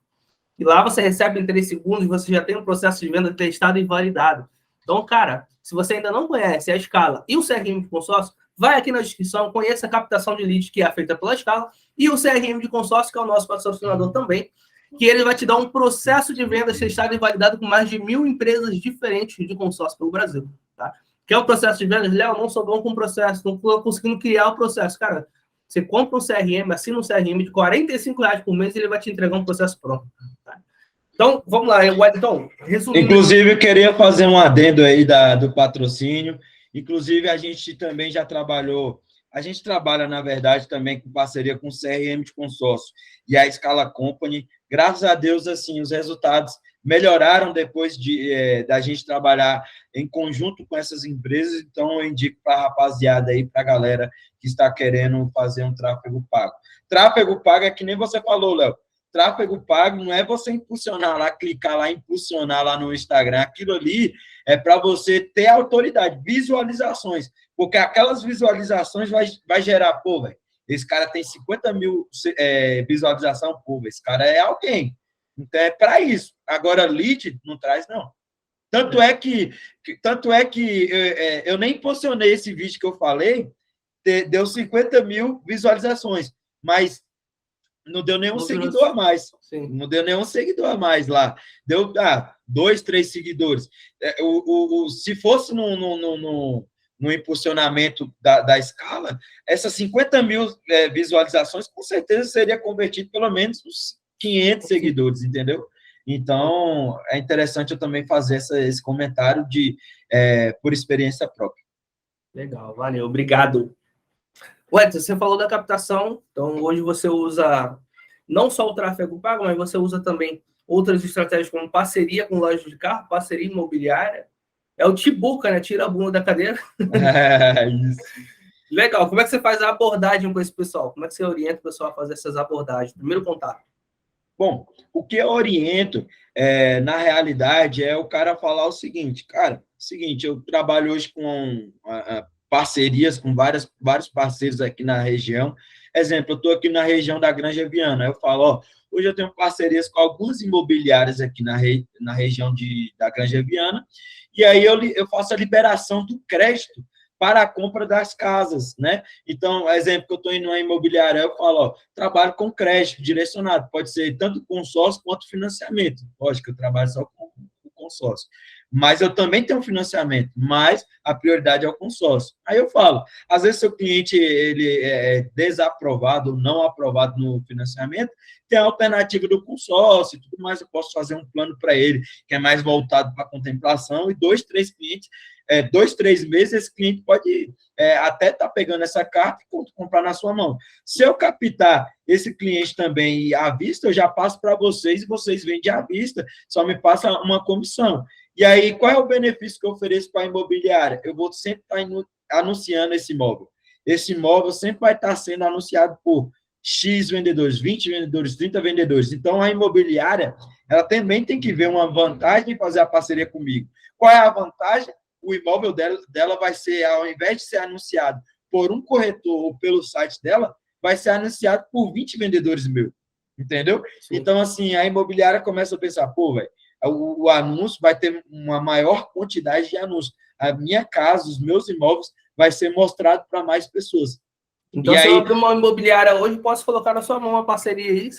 E lá você recebe em 3 segundos, você já tem um processo de venda testado e validado. Então, cara, se você ainda não conhece a Escala e o CRM de consórcio, vai aqui na descrição, conheça a captação de leads que é feita pela Escala e o CRM de consórcio, que é o nosso patrocinador também, que ele vai te dar um processo de vendas testado e validado com mais de 1.000 empresas diferentes de consórcio pelo Brasil, tá? Que é o processo de vendas? Léo, não sou bom com o processo, não estou conseguindo criar o processo. Cara, você compra um CRM, assina um CRM de R$45 por mês e ele vai te entregar um processo pronto. Tá? Então, vamos lá. Então, resumindo... Inclusive, eu queria fazer um adendo aí do patrocínio. Inclusive, a gente também já trabalhou... A gente trabalha, na verdade, também com parceria com o CRM de consórcio e a Scala Company. Graças a Deus, assim, os resultados melhoraram depois da gente trabalhar em conjunto com essas empresas. Então, eu indico para a rapaziada aí, para a galera que está querendo fazer um tráfego pago. Tráfego pago é que nem você falou, Léo. tráfego pago não é você impulsionar lá, clicar lá, impulsionar lá no Instagram. Aquilo ali é para você ter autoridade, visualizações, porque aquelas visualizações vai gerar, pô, velho, esse cara tem 50 mil visualização, pô, esse cara é alguém. Então é para isso. Agora, lead não traz, não. Tanto é que eu nem impulsionei esse vídeo que eu falei, deu 50 mil visualizações, mas não deu nenhum seguidor a mais. Sim. Não deu nenhum seguidor a mais lá. Deu 2, 3 seguidores. Se fosse no impulsionamento da escala, essas 50 mil visualizações, com certeza seria convertido pelo menos uns 500 seguidores, entendeu? Então, é interessante eu também fazer esse comentário por experiência própria. Legal, valeu, obrigado. Edson, você falou da captação, então hoje você usa não só o tráfego pago, mas você usa também outras estratégias como parceria com lojas de carro, parceria imobiliária. É o Tibuca, né? Tira a bunda da cadeira. É, isso. Legal. Como é que você faz a abordagem com esse pessoal? Como é que você orienta o pessoal a fazer essas abordagens? Primeiro contato. Bom, o que eu oriento, na realidade, é o cara falar o seguinte, cara, eu trabalho hoje com parcerias com vários parceiros aqui na região. Exemplo, eu estou aqui na região da Granja Viana. Eu falo, ó, hoje eu tenho parcerias com algumas imobiliárias aqui na região da Granja Viana, e aí eu faço a liberação do crédito para a compra das casas, né? Então, exemplo, que eu estou indo numa imobiliária, eu falo, ó, trabalho com crédito direcionado, pode ser tanto consórcio quanto financiamento. Lógico que eu trabalho só com consórcio. Mas eu também tenho financiamento, mas a prioridade é o consórcio. Aí eu falo, às vezes seu cliente ele é desaprovado ou não aprovado no financiamento, tem a alternativa do consórcio e tudo mais, eu posso fazer um plano para ele, que é mais voltado para a contemplação, e 2, 3 meses, esse cliente pode até estar pegando essa carta e comprar na sua mão. Se eu captar esse cliente também à vista, eu já passo para vocês e vocês vendem à vista, só me passa uma comissão. E aí, qual é o benefício que eu ofereço para a imobiliária? Eu vou sempre estar anunciando esse imóvel. Esse imóvel sempre vai estar sendo anunciado por X vendedores, 20 vendedores, 30 vendedores. Então, a imobiliária, ela também tem que ver uma vantagem em fazer a parceria comigo. Qual é a vantagem? O imóvel dela vai ser, ao invés de ser anunciado por um corretor ou pelo site dela, vai ser anunciado por 20 vendedores meus. Entendeu? Sim. Então, assim, a imobiliária começa a pensar, pô, velho, o anúncio vai ter uma maior quantidade de anúncios. A minha casa, os meus imóveis, vai ser mostrado para mais pessoas. Então, se eu abrir uma imobiliária hoje, posso colocar na sua mão uma parceria aí?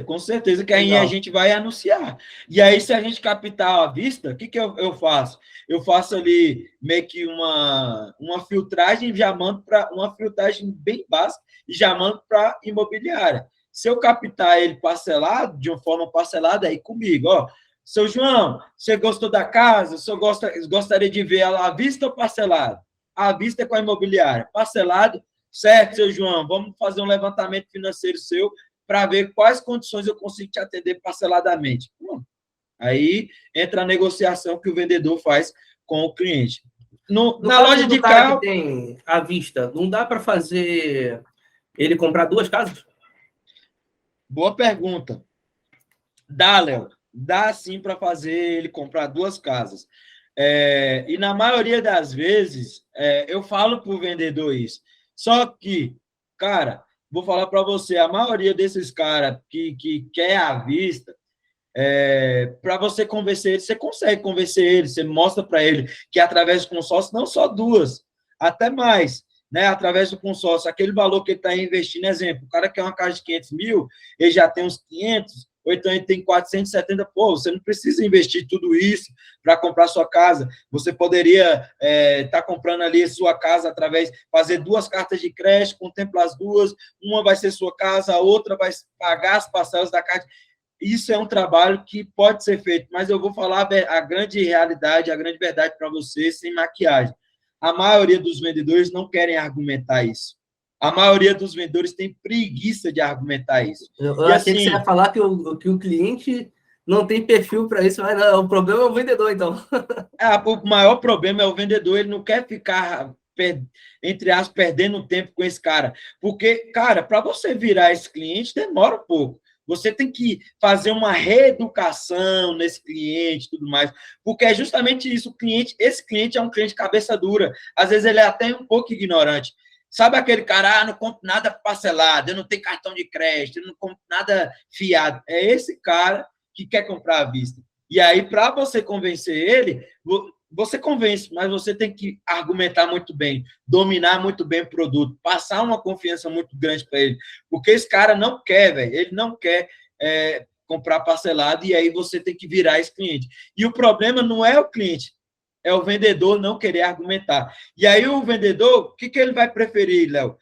Com certeza, que aí a gente vai anunciar. E aí, se a gente captar à vista, o que eu faço? Eu faço ali meio que uma filtragem, já mando para uma filtragem bem básica, e já mando para imobiliária. Se eu captar ele parcelado, de uma forma parcelada, aí comigo, ó. Seu João, você gostou da casa? Você gostaria de ver ela à vista ou parcelado? À vista é com a imobiliária. Parcelado, certo, seu João? Vamos fazer um levantamento financeiro seu para ver quais condições eu consigo te atender parceladamente. Aí entra a negociação que o vendedor faz com o cliente. Na loja de carro... que tem à vista, não dá para fazer ele comprar 2 casas? Boa pergunta. Dá, Léo. Dá sim para fazer ele comprar 2 casas. E na maioria das vezes, eu falo para o vendedor isso. Só que, cara, vou falar para você, a maioria desses caras que quer à vista, para você convencer ele, você consegue convencer ele, você mostra para ele que através do consórcio, não só 2, até mais, né? Através do consórcio, aquele valor que ele está investindo, exemplo, o cara quer uma casa de 500 mil, ele já tem uns 500, ou então ele tem 470, pô, você não precisa investir tudo isso para comprar sua casa, você poderia estar comprando ali a sua casa através, fazer 2 cartas de crédito, contemplar as 2, uma vai ser sua casa, a outra vai pagar as parcelas da casa. Isso é um trabalho que pode ser feito, mas eu vou falar a grande realidade, a grande verdade para você, sem maquiagem. A maioria dos vendedores não querem argumentar isso. A maioria dos vendedores tem preguiça de argumentar isso. Eu achei que você ia falar que o cliente não tem perfil para isso, mas não, o problema é o vendedor, então. O maior problema é o vendedor, ele não quer ficar, entre aspas, perdendo tempo com esse cara. Porque, cara, para você virar esse cliente, demora um pouco. Você tem que fazer uma reeducação nesse cliente e tudo mais, porque é justamente isso, esse cliente é um cliente cabeça dura, às vezes ele é até um pouco ignorante. Sabe aquele cara, não compro nada parcelado, eu não tenho cartão de crédito, eu não compro nada fiado. É esse cara que quer comprar à vista. E aí, para você convencer ele, você convence, mas você tem que argumentar muito bem, dominar muito bem o produto, passar uma confiança muito grande para ele, porque esse cara não quer, velho, ele não quer comprar parcelado, e aí você tem que virar esse cliente. E o problema não é o cliente, é o vendedor não querer argumentar. E aí o vendedor, o que ele vai preferir, Léo?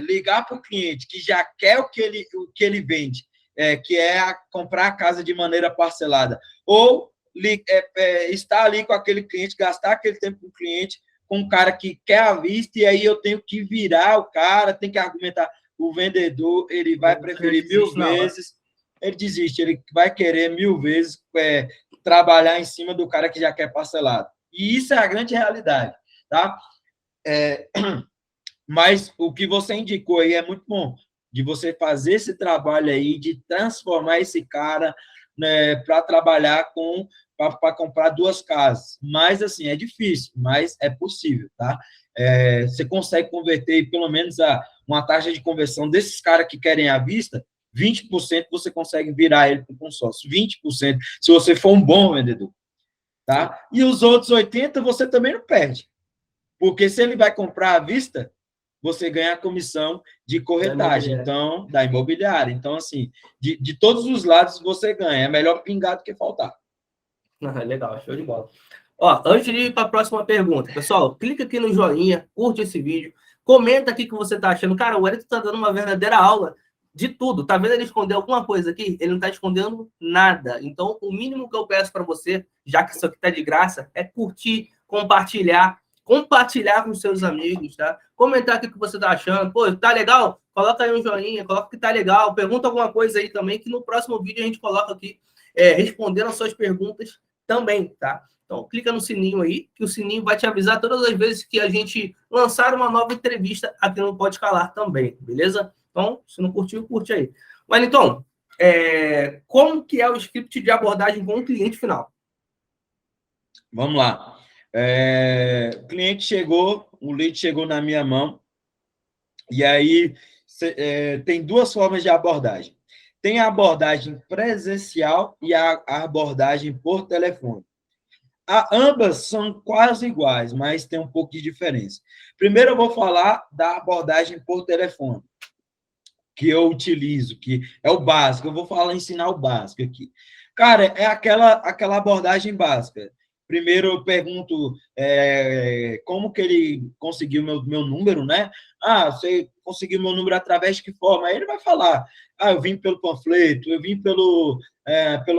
Ligar para o cliente que já quer o que ele vende, que é comprar a casa de maneira parcelada, ou estar ali com aquele cliente, gastar aquele tempo com o cliente, com um cara que quer a vista, e aí eu tenho que virar o cara, tem que argumentar. O vendedor, ele vai preferir 1000 vezes, ele desiste, ele vai querer 1000 vezes trabalhar em cima do cara que já quer parcelado. E isso é a grande realidade, tá? Mas o que você indicou aí é muito bom, de você fazer esse trabalho aí, de transformar esse cara, né, para trabalhar para comprar 2 casas. Mas, assim, é difícil, mas é possível, tá? Você consegue converter pelo menos uma taxa de conversão desses caras que querem à vista, 20% você consegue virar ele para um consórcio. 20%, se você for um bom vendedor, tá? E os outros 80% você também não perde. Porque se ele vai comprar à vista, você ganha a comissão de corretagem, da imobiliária. Então, assim, de todos os lados você ganha. É melhor pingar do que faltar. Legal, show de bola. Ó, antes de ir para a próxima pergunta, pessoal, clica aqui no joinha, curte esse vídeo, comenta aqui o que você está achando. Cara, o Wellington está dando uma verdadeira aula de tudo. Tá vendo ele esconder alguma coisa aqui? Ele não está escondendo nada. Então, o mínimo que eu peço para você, já que isso aqui está de graça, é curtir, compartilhar com seus amigos, tá? Comentar o que você tá achando. Pô, tá legal? Coloca aí um joinha, coloca que tá legal. Pergunta alguma coisa aí também, que no próximo vídeo a gente coloca aqui, respondendo as suas perguntas também, tá? Então, clica no sininho aí, que o sininho vai te avisar todas as vezes que a gente lançar uma nova entrevista aqui no Pode Calar também, beleza? Então, se não curtiu, curte aí. Wellington, como que é o script de abordagem com o cliente final? Vamos lá. O cliente chegou, o lead chegou na minha mão, e aí tem 2 formas de abordagem. Tem a abordagem presencial e a abordagem por telefone. Ambas são quase iguais, mas tem um pouco de diferença. Primeiro eu vou falar da abordagem por telefone, que eu utilizo, que é o básico. Eu vou ensinar o básico aqui. Cara, é aquela abordagem básica. Primeiro eu pergunto como que ele conseguiu meu número, né? Você conseguiu meu número através de que forma? Aí ele vai falar, eu vim pelo panfleto, eu vim pelo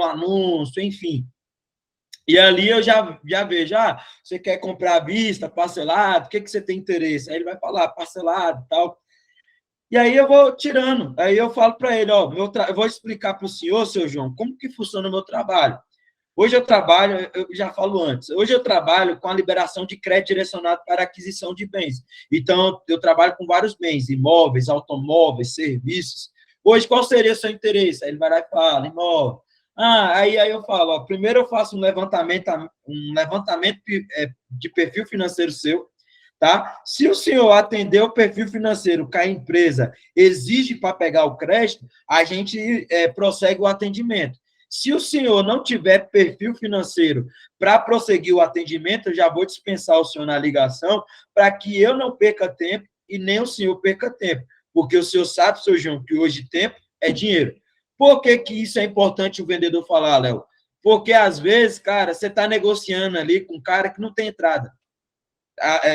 anúncio, enfim. E ali eu já vejo, você quer comprar à vista, parcelado, o que você tem interesse? Aí ele vai falar, parcelado e tal. E aí eu vou tirando, aí eu falo para ele, eu vou explicar para o senhor, seu João, como que funciona o meu trabalho. Hoje eu trabalho, eu já falo antes, hoje eu trabalho com a liberação de crédito direcionado para aquisição de bens. Então, eu trabalho com vários bens, imóveis, automóveis, serviços. Hoje, qual seria o seu interesse? Aí ele vai lá e fala, imóvel. Aí eu falo, primeiro eu faço um levantamento de perfil financeiro seu, tá? Se o senhor atender o perfil financeiro que a empresa exige para pegar o crédito, a gente prossegue o atendimento. Se o senhor não tiver perfil financeiro para prosseguir o atendimento, eu já vou dispensar o senhor na ligação para que eu não perca tempo e nem o senhor perca tempo. Porque o senhor sabe, seu João, que hoje tempo é dinheiro. Por que isso é importante o vendedor falar, Léo? Porque, às vezes, cara, você está negociando ali com um cara que não tem entrada.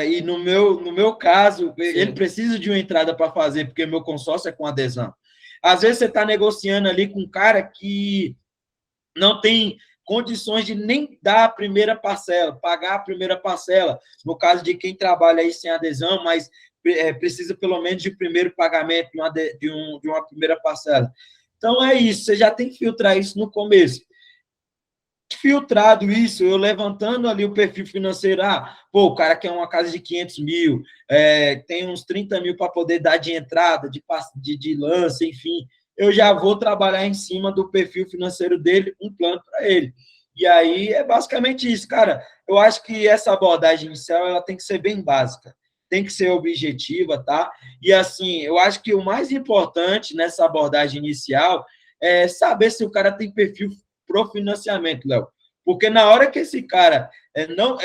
E no meu caso, sim, ele precisa de uma entrada para fazer, porque meu consórcio é com adesão. Às vezes, você está negociando ali com um cara que não tem condições de nem dar a primeira parcela, pagar a primeira parcela, no caso de quem trabalha aí sem adesão, mas precisa pelo menos de primeiro pagamento de uma primeira parcela. Então, é isso, você já tem que filtrar isso no começo. Filtrado isso, eu levantando ali o perfil financeiro, o cara quer uma casa de 500 mil, tem uns 30 mil para poder dar de entrada, de lance, enfim. eu já vou trabalhar em cima do perfil financeiro dele, um plano para ele. E aí é basicamente isso, cara. Eu acho que essa abordagem inicial ela tem que ser bem básica, tem que ser objetiva, tá? E assim, eu acho que o mais importante nessa abordagem inicial é saber se o cara tem perfil pro financiamento, Léo. Porque na hora que esse cara não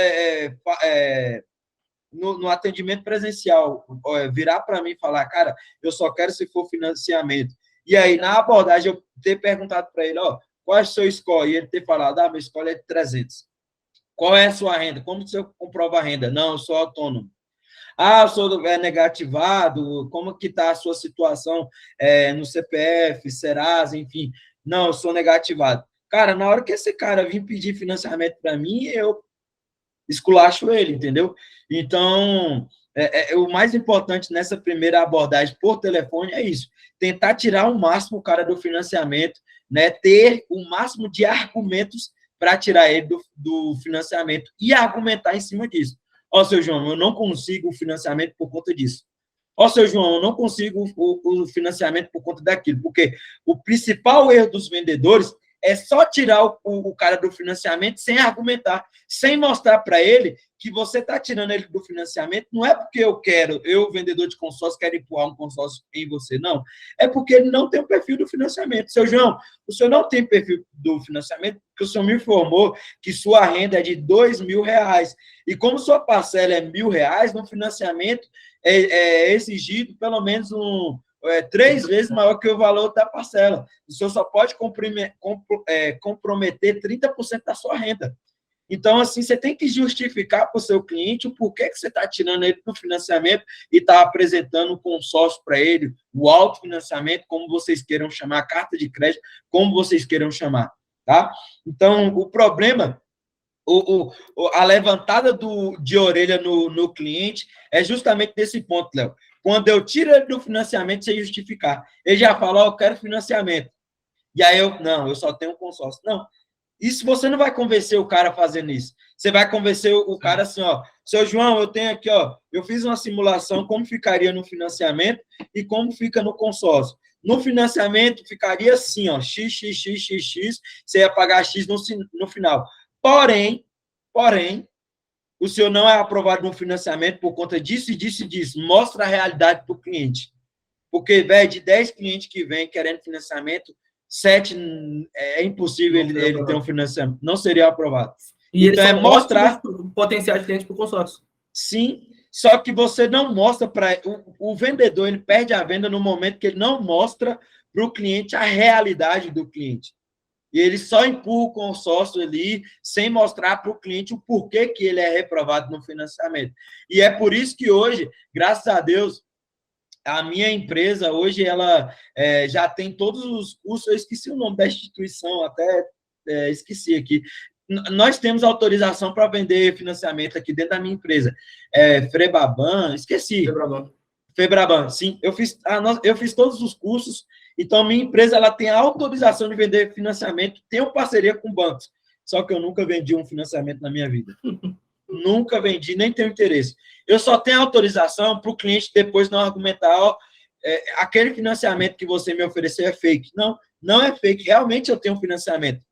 no atendimento presencial virar para mim e falar, cara, eu só quero se for financiamento. E aí, na abordagem, eu ter perguntado para ele, ó, qual é o seu score? E ele ter falado, meu score é de 300. Qual é a sua renda? Como você comprova a renda? Não, eu sou autônomo. Eu sou negativado, como que está a sua situação no CPF, Serasa, enfim. Não, eu sou negativado. Cara, na hora que esse cara vir pedir financiamento para mim, eu esculacho ele, entendeu? Então, o mais importante nessa primeira abordagem por telefone é isso, tentar tirar o máximo o cara do financiamento, né? Ter o máximo de argumentos para tirar ele do financiamento e argumentar em cima disso. Ó, seu João, eu não consigo o financiamento por conta disso. Ó, seu João, eu não consigo o financiamento por conta daquilo, porque o principal erro dos vendedores é só tirar o cara do financiamento sem argumentar, sem mostrar para ele que você está tirando ele do financiamento, não é porque eu, vendedor de consórcio, quero empurrar um consórcio em você, não. É porque ele não tem o perfil do financiamento. Seu João, o senhor não tem perfil do financiamento, porque o senhor me informou que sua renda é de R$ 2.000. E como sua parcela é R$ 1.000, no financiamento é exigido pelo menos 3 vezes maior que o valor da parcela. O senhor só pode comprometer 30% da sua renda. Então, assim, você tem que justificar para o seu cliente o porquê que você está tirando ele do financiamento e está apresentando um consórcio para ele, o autofinanciamento, como vocês queiram chamar, carta de crédito, como vocês queiram chamar, tá? Então, o problema, a levantada de orelha no cliente é justamente desse ponto, Léo. Quando eu tiro ele do financiamento sem justificar, ele já fala, eu quero financiamento. E aí eu só tenho um consórcio. Não, isso você não vai convencer o cara fazendo isso. Você vai convencer o cara assim, ó, seu João, eu tenho aqui, ó, eu fiz uma simulação como ficaria no financiamento e como fica no consórcio. No financiamento ficaria assim, ó, x, você ia pagar x no final. Porém, o senhor não é aprovado no financiamento por conta disso e disso e disso. Mostra a realidade para o cliente. Porque, velho, de 10 clientes que vêm querendo financiamento, 7 é impossível ele ter um financiamento. Não seria aprovado. E então, é mostrar potenciais clientes para o consórcio. Sim, só que você não mostra para... O vendedor, ele perde a venda no momento que ele não mostra para o cliente a realidade do cliente. E ele só empurra o consórcio ali, sem mostrar para o cliente o porquê que ele é reprovado no financiamento. E é por isso que hoje, graças a Deus, a minha empresa, hoje, ela já tem todos os cursos, eu esqueci o nome da instituição, até esqueci aqui. Nós temos autorização para vender financiamento aqui dentro da minha empresa. Febraban, esqueci. Febraban, sim. Eu fiz todos os cursos, então minha empresa ela tem a autorização de vender financiamento, tenho parceria com bancos, só que eu nunca vendi um financiamento na minha vida. Nunca vendi, nem tenho interesse. Eu só tenho autorização para o cliente depois não argumentar, aquele financiamento que você me ofereceu é fake. Não, não é fake, realmente eu tenho um financiamento.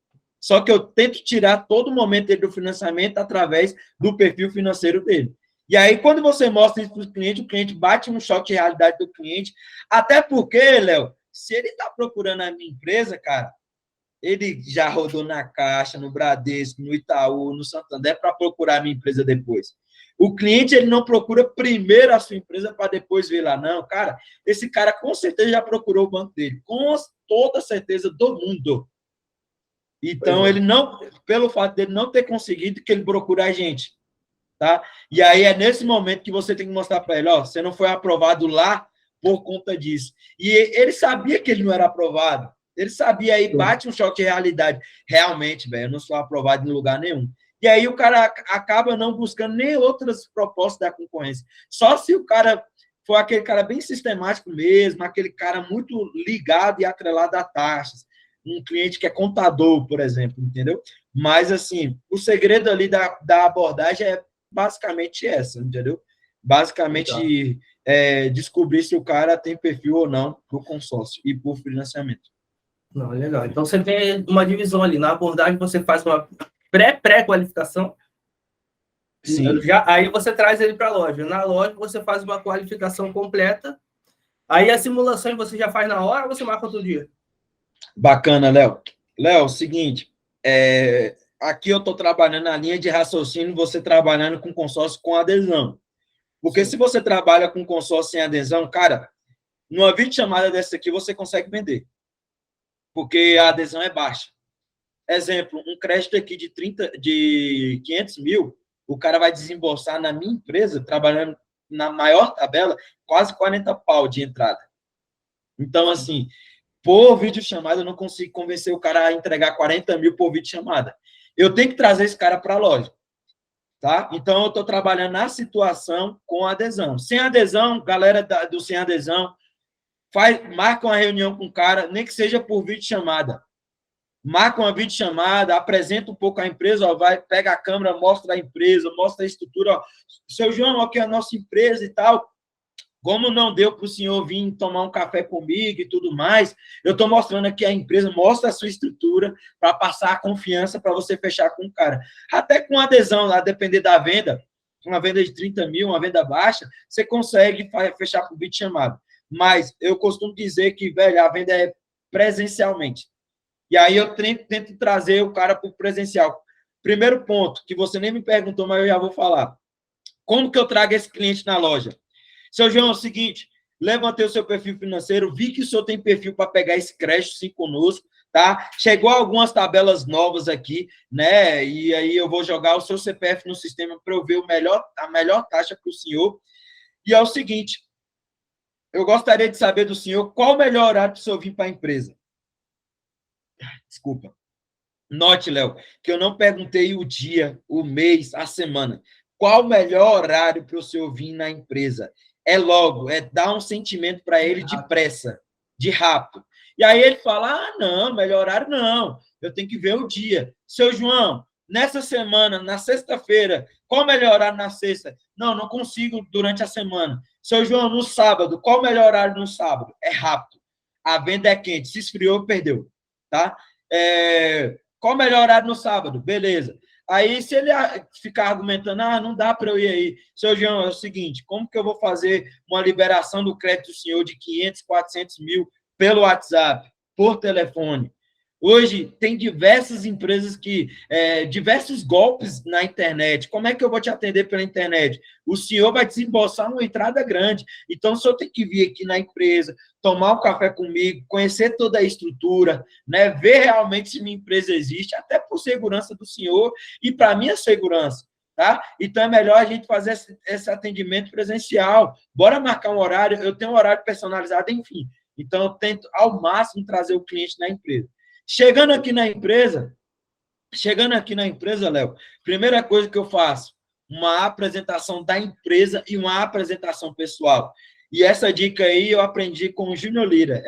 Só que eu tento tirar todo momento dele do financiamento através do perfil financeiro dele. E aí, quando você mostra isso para o cliente bate um choque de realidade do cliente, até porque, Léo, se ele está procurando a minha empresa, cara, ele já rodou na Caixa, no Bradesco, no Itaú, no Santander, para procurar a minha empresa depois. O cliente, ele não procura primeiro a sua empresa para depois ver lá. Não, cara, esse cara com certeza já procurou o banco dele, com toda certeza do mundo. Então, ele não, pelo fato dele não ter conseguido, que ele procura a gente. Tá? E aí é nesse momento que você tem que mostrar para ele, ó, você não foi aprovado lá por conta disso. E ele sabia que ele não era aprovado. Ele sabia, aí bate um choque de realidade. Realmente, velho, eu não sou aprovado em lugar nenhum. E aí o cara acaba não buscando nem outras propostas da concorrência. Só se o cara for aquele cara bem sistemático mesmo, aquele cara muito ligado e atrelado a taxas. Um cliente que é contador, por exemplo, entendeu? Mas, assim, o segredo ali da abordagem é basicamente essa, entendeu? Basicamente descobrir se o cara tem perfil ou não para o consórcio e para o financiamento. Não, legal. Então, você tem uma divisão ali. Na abordagem, você faz uma pré-qualificação. Sim. Aí você traz ele para a loja. Na loja, você faz uma qualificação completa. Aí a simulação você já faz na hora ou você marca outro dia? Bacana, Léo. Léo, seguinte, aqui eu estou trabalhando na linha de raciocínio, você trabalhando com consórcio com adesão. Porque se você trabalha com consórcio sem adesão, cara, numa videochamada dessa aqui, você consegue vender. Porque a adesão é baixa. Exemplo, um crédito aqui de 500 mil, o cara vai desembolsar na minha empresa, trabalhando na maior tabela, quase 40 pau de entrada. Então, assim, por videochamada, eu não consigo convencer o cara a entregar 40 mil por videochamada. Eu tenho que trazer esse cara para a loja. Tá? Então, eu estou trabalhando na situação com adesão. Sem adesão, galera do sem adesão, marca uma reunião com o cara, nem que seja por videochamada. Marca uma videochamada, apresenta um pouco a empresa, ó, pega a câmera, mostra a empresa, mostra a estrutura. Ó, seu João, aqui é a nossa empresa e tal. Como não deu para o senhor vir tomar um café comigo e tudo mais, eu estou mostrando aqui a empresa, mostra a sua estrutura para passar a confiança para você fechar com o cara. Até com adesão, a depender da venda, uma venda de 30 mil, uma venda baixa, você consegue fechar por videochamada. Mas eu costumo dizer que, velho, a venda é presencialmente. E aí eu tento trazer o cara para o presencial. Primeiro ponto, que você nem me perguntou, mas eu já vou falar. Como que eu trago esse cliente na loja? Seu João, é o seguinte, levantei o seu perfil financeiro, vi que o senhor tem perfil para pegar esse crédito sim conosco, tá? Chegou algumas tabelas novas aqui, né? E aí eu vou jogar o seu CPF no sistema para eu ver a melhor taxa para o senhor. E é o seguinte, eu gostaria de saber do senhor qual o melhor horário para o senhor vir para a empresa. Desculpa. Note, Léo, que eu não perguntei o dia, o mês, a semana. Qual o melhor horário para o senhor vir na empresa? É logo, é dar um sentimento para ele de pressa, de rápido. E aí ele fala, não, melhor horário não, eu tenho que ver o dia. Seu João, nessa semana, na sexta-feira, qual o melhor horário na sexta? Não consigo durante a semana. Seu João, no sábado, qual o melhor horário no sábado? É rápido. A venda é quente, se esfriou, perdeu. Tá? Qual o melhor horário no sábado? Beleza. Aí, se ele ficar argumentando, não dá para eu ir aí. Seu João, é o seguinte, como que eu vou fazer uma liberação do crédito do senhor de 500, 400 mil pelo WhatsApp, por telefone? Hoje, tem diversas empresas diversos golpes na internet. Como é que eu vou te atender pela internet? O senhor vai desembolsar uma entrada grande. Então, o senhor tem que vir aqui na empresa, tomar um café comigo, conhecer toda a estrutura, né? Ver realmente se minha empresa existe, até por segurança do senhor e para minha segurança. Tá? Então, é melhor a gente fazer esse atendimento presencial. Bora marcar um horário. Eu tenho um horário personalizado, enfim. Então, eu tento, ao máximo, trazer o cliente na empresa. Chegando aqui na empresa, Léo, primeira coisa que eu faço, uma apresentação da empresa e uma apresentação pessoal. E essa dica aí eu aprendi com o Júnior Lira,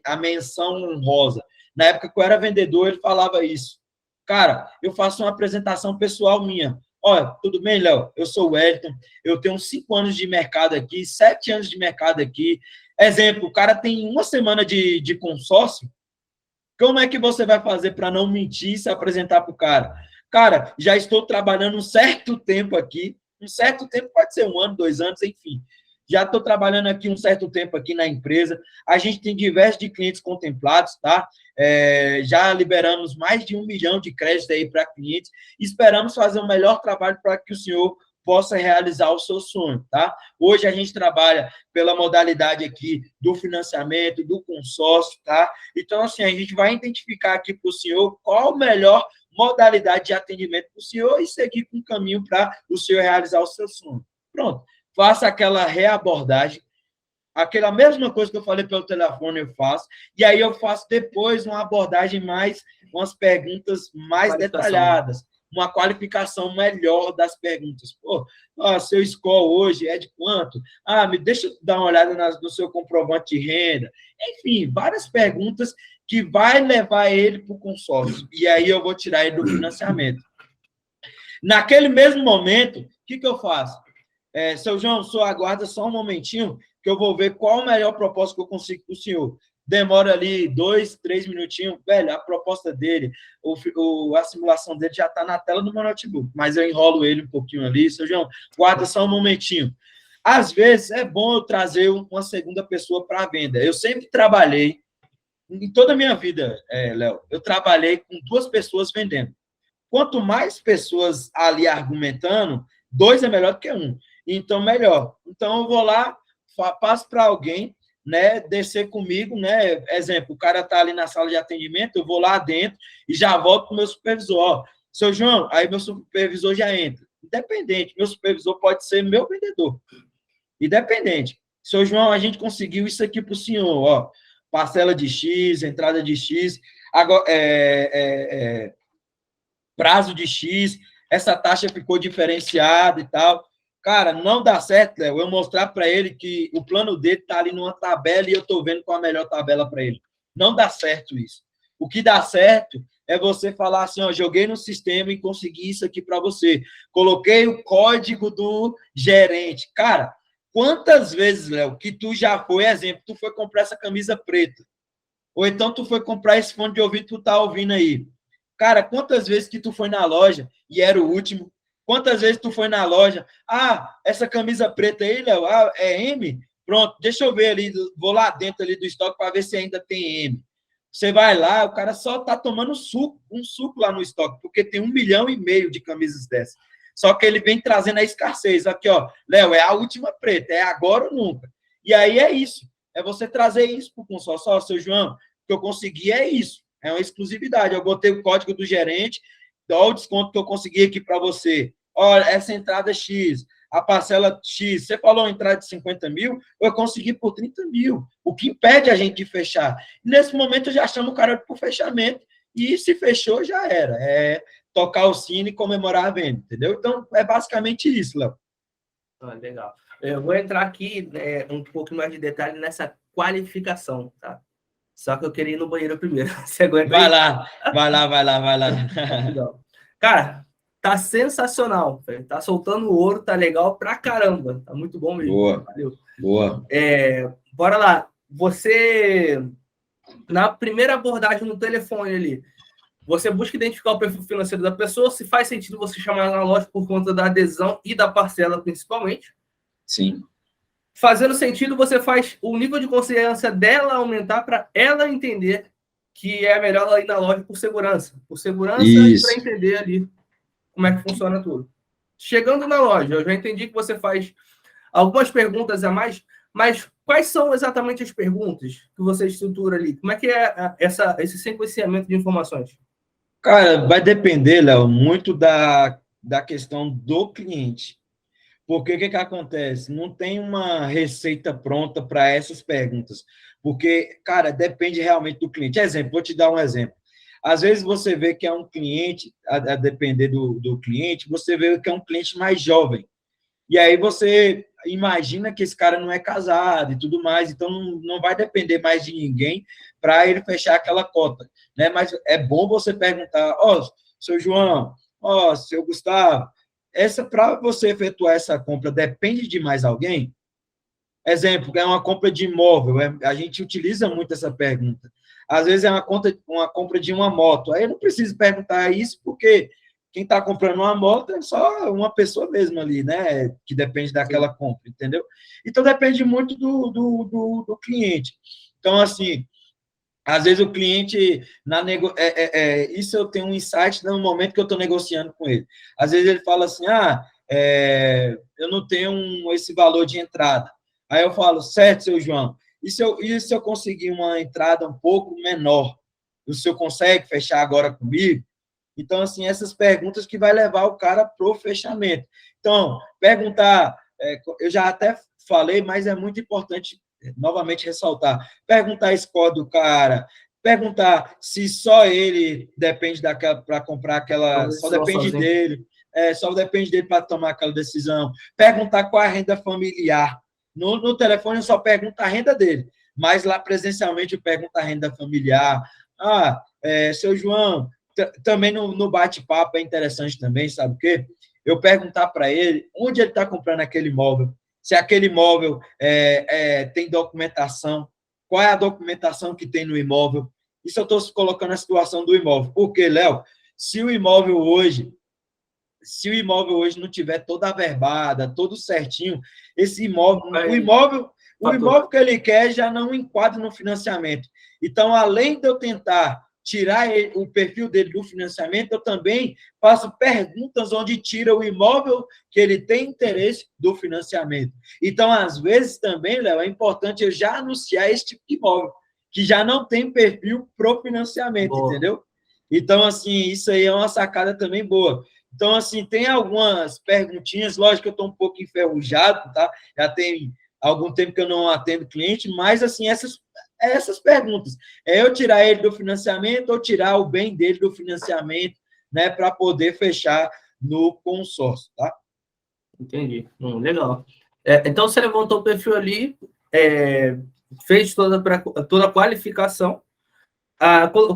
a menção honrosa. Na época que eu era vendedor, ele falava isso. Cara, eu faço uma apresentação pessoal minha. Olha, tudo bem, Léo? Eu sou o Wellington, eu tenho 5 anos de mercado aqui, 7 anos de mercado aqui. Exemplo, o cara tem uma semana de consórcio. Como é que você vai fazer para não mentir e se apresentar para o cara? Cara, já estou trabalhando um certo tempo aqui. Um certo tempo pode ser 1 ano, 2 anos, enfim. Já estou trabalhando aqui um certo tempo aqui na empresa. A gente tem diversos de clientes contemplados, tá? Já liberamos mais de 1 milhão de créditos aí para clientes. Esperamos fazer o melhor trabalho para que o senhor possa realizar o seu sonho, tá? Hoje a gente trabalha pela modalidade aqui do financiamento, do consórcio, tá? Então, assim, a gente vai identificar aqui para o senhor qual a melhor modalidade de atendimento para o senhor e seguir com o caminho para o senhor realizar o seu sonho. Pronto. Faça aquela reabordagem, aquela mesma coisa que eu falei pelo telefone, eu faço, e aí eu faço depois uma abordagem umas perguntas mais detalhadas, uma qualificação melhor das perguntas. Pô, seu score hoje é de quanto? Me deixa eu dar uma olhada no seu comprovante de renda. Enfim, várias perguntas que vai levar ele para o consórcio. E aí eu vou tirar ele do financiamento. Naquele mesmo momento, o que eu faço? Seu João, só aguarda só um momentinho, que eu vou ver qual a melhor proposta que eu consigo para o senhor. Demora ali 2, 3 minutinhos, velho, a proposta dele, a simulação dele já está na tela do meu notebook, mas eu enrolo ele um pouquinho ali. Seu João, guarda só um momentinho. Às vezes, é bom eu trazer uma segunda pessoa para a venda. Eu sempre trabalhei, em toda a minha vida, Léo, eu trabalhei com 2 pessoas vendendo. Quanto mais pessoas ali argumentando, 2 é melhor do que 1. Então, melhor. Então, eu vou lá, passo para alguém, né, descer comigo, né? Exemplo, o cara está ali na sala de atendimento, eu vou lá dentro e já volto para o meu supervisor. Ó, seu João, aí meu supervisor já entra. Independente, meu supervisor pode ser meu vendedor. Independente. Seu João, a gente conseguiu isso aqui para o senhor, ó. Parcela de X, entrada de X, agora, prazo de X, essa taxa ficou diferenciada e tal. Cara, não dá certo, Léo, eu mostrar para ele que o plano dele está ali numa tabela e eu estou vendo qual a melhor tabela para ele. Não dá certo isso. O que dá certo é você falar assim, ó, joguei no sistema e consegui isso aqui para você. Coloquei o código do gerente. Cara, quantas vezes, Léo, que tu já foi, exemplo, tu foi comprar essa camisa preta, ou então tu foi comprar esse fone de ouvido que tu tá ouvindo aí. Cara, quantas vezes que tu foi na loja e era o último? Quantas vezes tu foi na loja? Ah, essa camisa preta aí, Léo, é M? Pronto, deixa eu ver ali, vou lá dentro ali do estoque para ver se ainda tem M. Você vai lá, o cara só tá tomando um suco lá no estoque, porque tem 1,5 milhão de camisas dessas. Só que ele vem trazendo a escassez. Aqui, ó, Léo, é a última preta, é agora ou nunca. E aí é isso. É você trazer isso para o consórcio. Ó, seu João, o que eu consegui é isso. É uma exclusividade. Eu botei o código do gerente, olha o desconto que eu consegui aqui para você. Olha, essa entrada X, a parcela X. Você falou entrada de 50 mil, eu consegui por 30 mil. O que impede a gente de fechar? Nesse momento, eu já chamo o cara para o fechamento. E se fechou, já era. É tocar o sino e comemorar a venda, entendeu? Então, é basicamente isso, Léo. Legal. Eu vou entrar aqui um pouco mais de detalhe nessa qualificação, tá? Só que eu queria ir no banheiro primeiro. Você aguenta aí? Vai lá. Legal. Cara, tá sensacional. Tá soltando ouro, tá legal pra caramba. Tá muito bom mesmo. Boa. Valeu. Boa. Bora lá. Você, na primeira abordagem no telefone ali, você busca identificar o perfil financeiro da pessoa, se faz sentido você chamar na loja por conta da adesão e da parcela, principalmente. Sim. Fazendo sentido, você faz o nível de consciência dela aumentar para ela entender que é melhor ela ir na loja por segurança. Por segurança e para entender ali como é que funciona tudo. Chegando na loja, eu já entendi que você faz algumas perguntas a mais, mas quais são exatamente as perguntas que você estrutura ali? Como é que é esse sequenciamento de informações? Cara, vai depender, Léo, muito da questão do cliente. Porque o que acontece? Não tem uma receita pronta para essas perguntas. Porque, cara, depende realmente do cliente. Exemplo, vou te dar um exemplo. Às vezes você vê que é um cliente, a depender do cliente, você vê que é um cliente mais jovem. E aí você imagina que esse cara não é casado e tudo mais, então não vai depender mais de ninguém para ele fechar aquela cota, né? Mas é bom você perguntar, ó, seu João, ó, seu Gustavo, para você efetuar essa compra, depende de mais alguém? Exemplo, é uma compra de imóvel, a gente utiliza muito essa pergunta. Às vezes é uma compra de uma moto, aí eu não preciso perguntar isso, porque quem está comprando uma moto é só uma pessoa mesmo ali, né? Que depende daquela compra, entendeu? Então, depende muito do cliente. Então, assim, às vezes o cliente, isso eu tenho um insight no momento que eu estou negociando com ele. Às vezes ele fala assim, eu não tenho esse valor de entrada. Aí eu falo, certo, seu João, e se eu conseguir uma entrada um pouco menor? O senhor consegue fechar agora comigo? Então, assim, essas perguntas que vai levar o cara para o fechamento. Então, perguntar, eu já até falei, mas é muito importante, novamente, ressaltar. Perguntar a score do cara, perguntar se só ele depende daquela para comprar aquela, só depende dele, só depende dele para tomar aquela decisão. Perguntar qual é a renda familiar. No telefone eu só pergunto a renda dele, mas lá presencialmente eu pergunto a renda familiar. Seu João, também no bate-papo é interessante também, sabe o quê? eu perguntar para ele onde ele está comprando aquele imóvel, se aquele imóvel tem documentação, qual é a documentação que tem no imóvel. Isso eu estou colocando a situação do imóvel. Porque, Léo, se o imóvel hoje não tiver toda averbada, todo certinho, esse imóvel, o imóvel que ele quer já não enquadra no financiamento. Então, além de eu tentar tirar o perfil dele do financiamento, eu também faço perguntas onde tira o imóvel que ele tem interesse do financiamento. Então, às vezes também, Léo, é importante eu já anunciar esse tipo de imóvel, que já não tem perfil para o financiamento, entendeu? Então, assim, isso aí é uma sacada também boa. Então, assim, tem algumas perguntinhas, lógico que eu estou um pouco enferrujado, tá? Já tem algum tempo que eu não atendo cliente, mas, assim, essas perguntas. É eu tirar ele do financiamento ou tirar o bem dele do financiamento, né, para poder fechar no consórcio, tá? Entendi. Legal. Então, você levantou o perfil ali, fez toda a qualificação,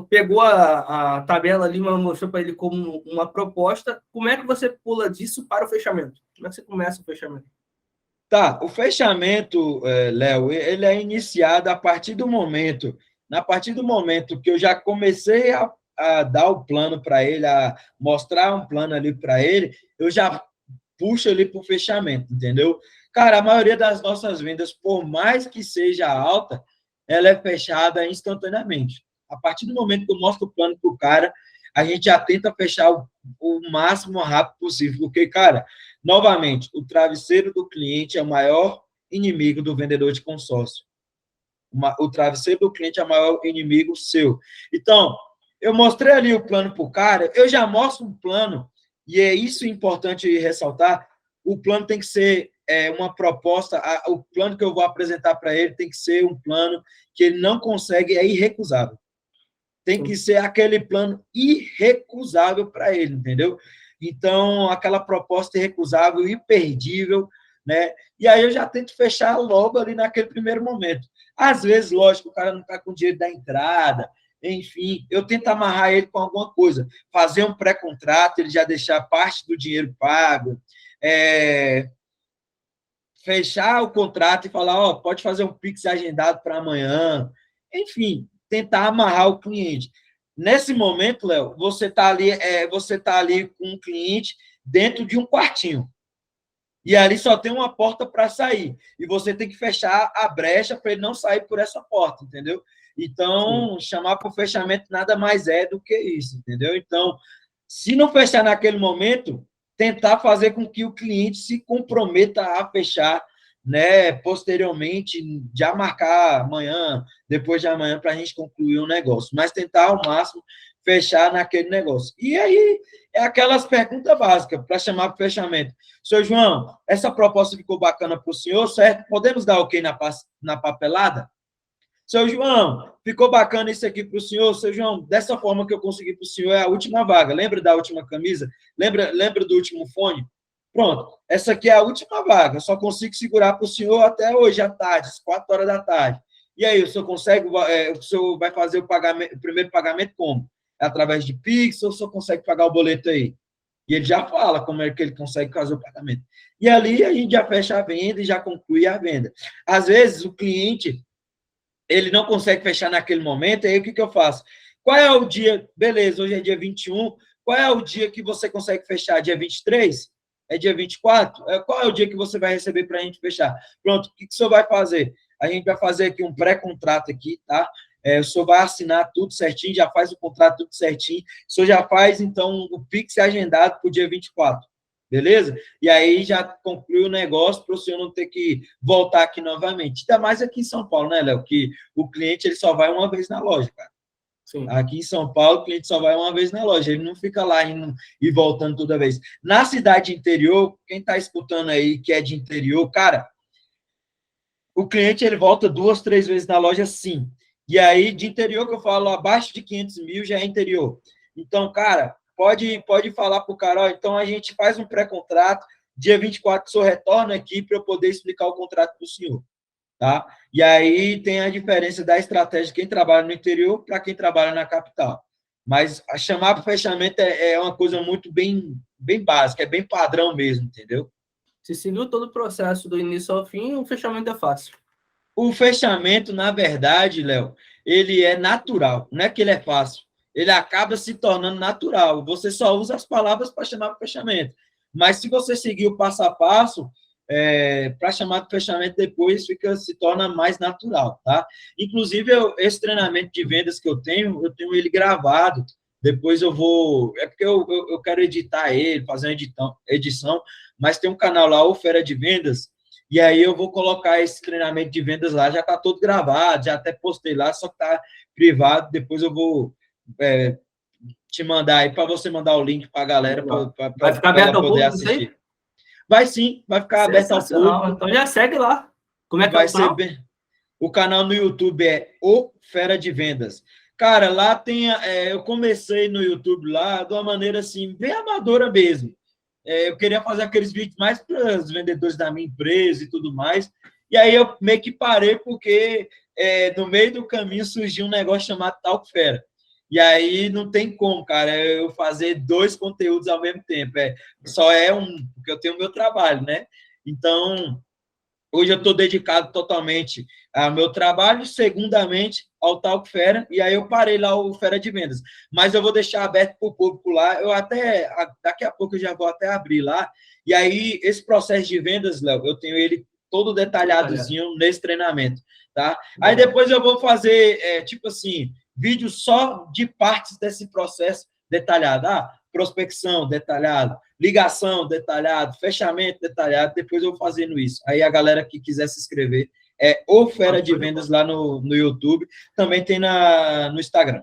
pegou a tabela ali, mostrou para ele como uma proposta. Como é que você pula disso para o fechamento? Como é que você começa o fechamento? Tá, o fechamento, Léo, ele é iniciado a partir do momento que eu já comecei a dar o plano para ele, a mostrar um plano ali para ele, eu já puxo ali para o fechamento, entendeu? Cara, a maioria das nossas vendas, por mais que seja alta, ela é fechada instantaneamente. A partir do momento que eu mostro o plano para o cara, a gente já tenta fechar o máximo rápido possível, porque, cara, novamente, o travesseiro do cliente é o maior inimigo do vendedor de consórcio. O travesseiro do cliente é o maior inimigo seu. Então, eu mostrei ali o plano para o cara, eu já mostro um plano, e é isso importante ressaltar, o plano tem que ser uma proposta, o plano que eu vou apresentar para ele tem que ser um plano que ele não consegue, é irrecusável. Tem que ser aquele plano irrecusável para ele, entendeu? Então, aquela proposta irrecusável, imperdível, né? E aí eu já tento fechar logo ali naquele primeiro momento. Às vezes, lógico, o cara não está com dinheiro da entrada, enfim, eu tento amarrar ele com alguma coisa, fazer um pré-contrato, ele já deixar parte do dinheiro pago, fechar o contrato e falar, ó, pode fazer um Pix agendado para amanhã, enfim, tentar amarrar o cliente. Nesse momento, Léo, você está ali com um cliente dentro de um quartinho. E ali só tem uma porta para sair. E você tem que fechar a brecha para ele não sair por essa porta, entendeu? Então, chamar para o fechamento nada mais é do que isso, entendeu? Então, se não fechar naquele momento, tentar fazer com que o cliente se comprometa a fechar, né, posteriormente, já marcar amanhã, depois de amanhã, para a gente concluir o negócio. Mas tentar ao máximo fechar naquele negócio. E aí, é aquelas perguntas básicas para chamar para o fechamento. Senhor João, essa proposta ficou bacana para o senhor, certo? Podemos dar ok na papelada? Seu João, ficou bacana isso aqui para o senhor? Seu João, dessa forma que eu consegui para o senhor, é a última vaga. Lembra da última camisa? Lembra do último fone? Pronto, essa aqui é a última vaga. Eu só consigo segurar para o senhor até hoje à tarde, às 4 horas da tarde. E aí, o senhor consegue, o senhor vai fazer o primeiro pagamento como? Através de Pix ou o senhor consegue pagar o boleto aí? E ele já fala como é que ele consegue fazer o pagamento. E ali a gente já fecha a venda e já conclui a venda. Às vezes, o cliente ele não consegue fechar naquele momento, aí o que eu faço? Qual é o dia? Beleza, hoje é dia 21. Qual é o dia que você consegue fechar? Dia 23? É dia 24? Qual é o dia que você vai receber para a gente fechar? Pronto, o que o senhor vai fazer? A gente vai fazer aqui um pré-contrato aqui, tá? O senhor vai assinar tudo certinho, já faz o contrato tudo certinho. O senhor já faz, então, o Pix agendado para o dia 24. Beleza? E aí já conclui o negócio para o senhor não ter que voltar aqui novamente. Ainda mais aqui em São Paulo, né, Léo? Que o cliente ele só vai uma vez na loja, cara. Sim. Aqui em São Paulo, o cliente só vai uma vez na loja. Ele não fica lá indo e voltando toda vez. Na cidade interior, quem está escutando aí que é de interior, cara, o cliente ele volta 2, 3 vezes na loja, sim. E aí, de interior que eu falo, abaixo de 500 mil já é interior. Então, cara, pode falar para o cara, ó, então a gente faz um pré-contrato, dia 24 o senhor retorna aqui para eu poder explicar o contrato para o senhor, tá? E aí tem a diferença da estratégia de quem trabalha no interior para quem trabalha na capital. Mas chamar para o fechamento é uma coisa muito bem bem básico, é bem padrão mesmo, entendeu? Se seguiu todo o processo do início ao fim, o fechamento é fácil. O fechamento, na verdade, Léo, ele é natural, não é que ele é fácil. Ele acaba se tornando natural. Você só usa as palavras para chamar o fechamento. Mas se você seguir o passo a passo, para chamar de fechamento depois se torna mais natural, tá? Inclusive, esse treinamento de vendas que eu tenho ele gravado. Depois eu vou... É porque eu quero editar ele, fazer uma edição, mas tem um canal lá, o Fera de Vendas, e aí eu vou colocar esse treinamento de vendas lá, já está todo gravado, já até postei lá, só que está privado. Depois eu vou te mandar aí para você mandar o link para a galera Vai ficar para aberto ela ao poder público, isso aí? assistir. Vai sim, vai ficar aberto ao Sensacional. público. Então já segue lá. Como é que é Vai o ser canal? bem. O canal no YouTube é O Fera de Vendas. Cara, lá tem. Eu comecei no YouTube lá de uma maneira assim, bem amadora mesmo. Eu queria fazer aqueles vídeos mais para os vendedores da minha empresa e tudo mais. E aí eu meio que parei porque no meio do caminho surgiu um negócio chamado Talk Fera. E aí não tem como, cara, eu fazer dois conteúdos ao mesmo tempo. Só é um, porque eu tenho o meu trabalho, né? Então, hoje eu estou dedicado totalmente ao meu trabalho, segundamente ao Talk Fera, e aí eu parei lá o Fera de Vendas. Mas eu vou deixar aberto para o público lá, daqui a pouco eu já vou até abrir lá, e aí esse processo de vendas, Léo, eu tenho ele todo detalhadozinho nesse treinamento, tá? Aí depois eu vou fazer, tipo assim, vídeo só de partes desse processo detalhado. Prospecção detalhado, ligação detalhado, fechamento detalhado, depois eu vou fazendo isso. Aí a galera que quiser se inscrever O Fera de Vendas lá no YouTube, também tem no Instagram.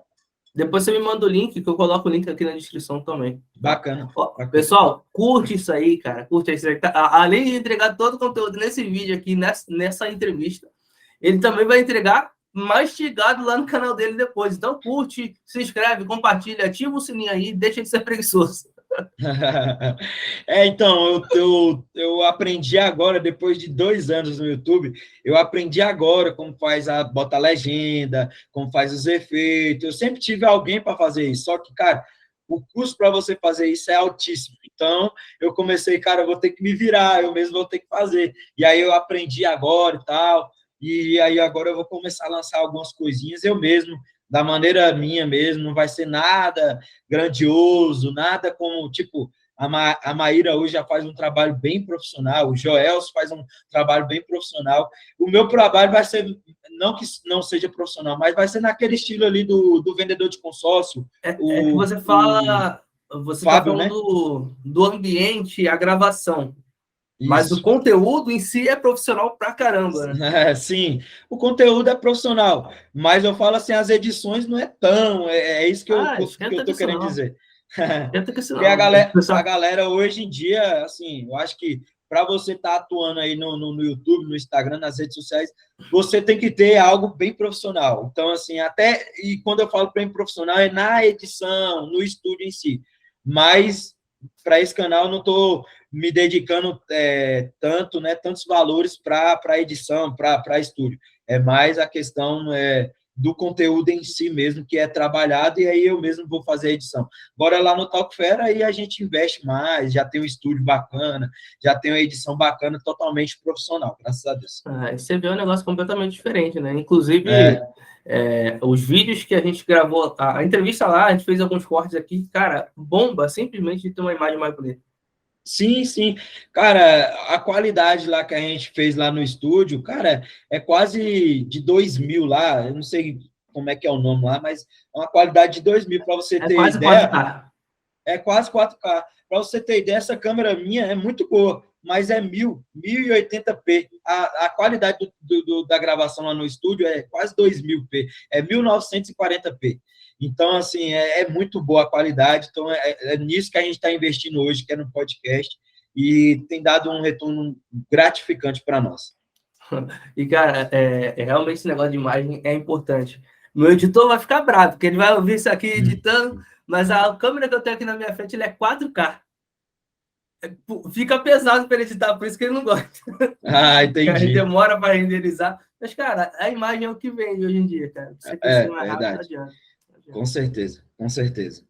Depois você me manda o link, que eu coloco o link aqui na descrição também. Bacana. Bacana. Pessoal, curte isso aí, cara. Curte isso aí. Além de entregar todo o conteúdo nesse vídeo aqui, nessa entrevista, ele também vai entregar mastigado lá no canal dele depois. Então curte, se inscreve, compartilha, ativa o sininho aí, deixa de ser preguiçoso. Então, eu aprendi agora, depois de 2 anos no YouTube, eu aprendi agora como bota a legenda, como faz os efeitos. Eu sempre tive alguém para fazer isso, só que, cara, o custo para você fazer isso é altíssimo. Então, eu comecei, cara, eu vou ter que me virar, eu mesmo vou ter que fazer. E aí eu aprendi agora e tal, e aí agora eu vou começar a lançar algumas coisinhas eu mesmo, da maneira minha mesmo, não vai ser nada grandioso, nada como, tipo, a Maíra hoje já faz um trabalho bem profissional, o Joelso faz um trabalho bem profissional. O meu trabalho vai ser, não que não seja profissional, mas vai ser naquele estilo ali do vendedor de consórcio. É que você fala, você está falando, né? do ambiente, a gravação. Isso. Mas o conteúdo em si é profissional pra caramba, né? Sim, o conteúdo é profissional, mas eu falo assim, as edições não é tão, é isso que eu tô querendo dizer. Porque a galera hoje em dia, assim, eu acho que para você estar atuando aí no YouTube, no Instagram, nas redes sociais, você tem que ter algo bem profissional. Então, assim, e quando eu falo bem profissional, é na edição, no estúdio em si. Mas para esse canal eu não estou me dedicando tanto, né, tantos valores para edição, para estúdio. É mais a questão do conteúdo em si mesmo, que é trabalhado, e aí eu mesmo vou fazer a edição. Agora lá no Talk Fera, aí a gente investe mais, já tem um estúdio bacana, já tem uma edição bacana, totalmente profissional, graças a Deus. Você vê um negócio completamente diferente, né? Inclusive, os vídeos que a gente gravou, a entrevista lá, a gente fez alguns cortes aqui, cara, bomba, simplesmente de ter uma imagem mais bonita. Sim, sim. Cara, a qualidade lá que a gente fez lá no estúdio, cara, é quase de 2.000 lá. Eu não sei como é que é o nome lá, mas é uma qualidade de 2.000 para você ter quase ideia. 4K. É quase 4K. Para você ter ideia, essa câmera minha é muito boa, mas é 1080p. A qualidade da gravação lá no estúdio é quase 2000p, é 1940p. Então, assim, é muito boa a qualidade. Então, é nisso que a gente está investindo hoje, que é no podcast, e tem dado um retorno gratificante para nós. E, cara, realmente esse negócio de imagem é importante. Meu editor vai ficar bravo, porque ele vai ouvir isso aqui editando, mas a câmera que eu tenho aqui na minha frente, ele é 4K. Fica pesado para ele editar, por isso que ele não gosta. Entendi. A gente demora para renderizar. Mas, cara, a imagem é o que vende hoje em dia, cara. Você verdade. Com certeza, com certeza.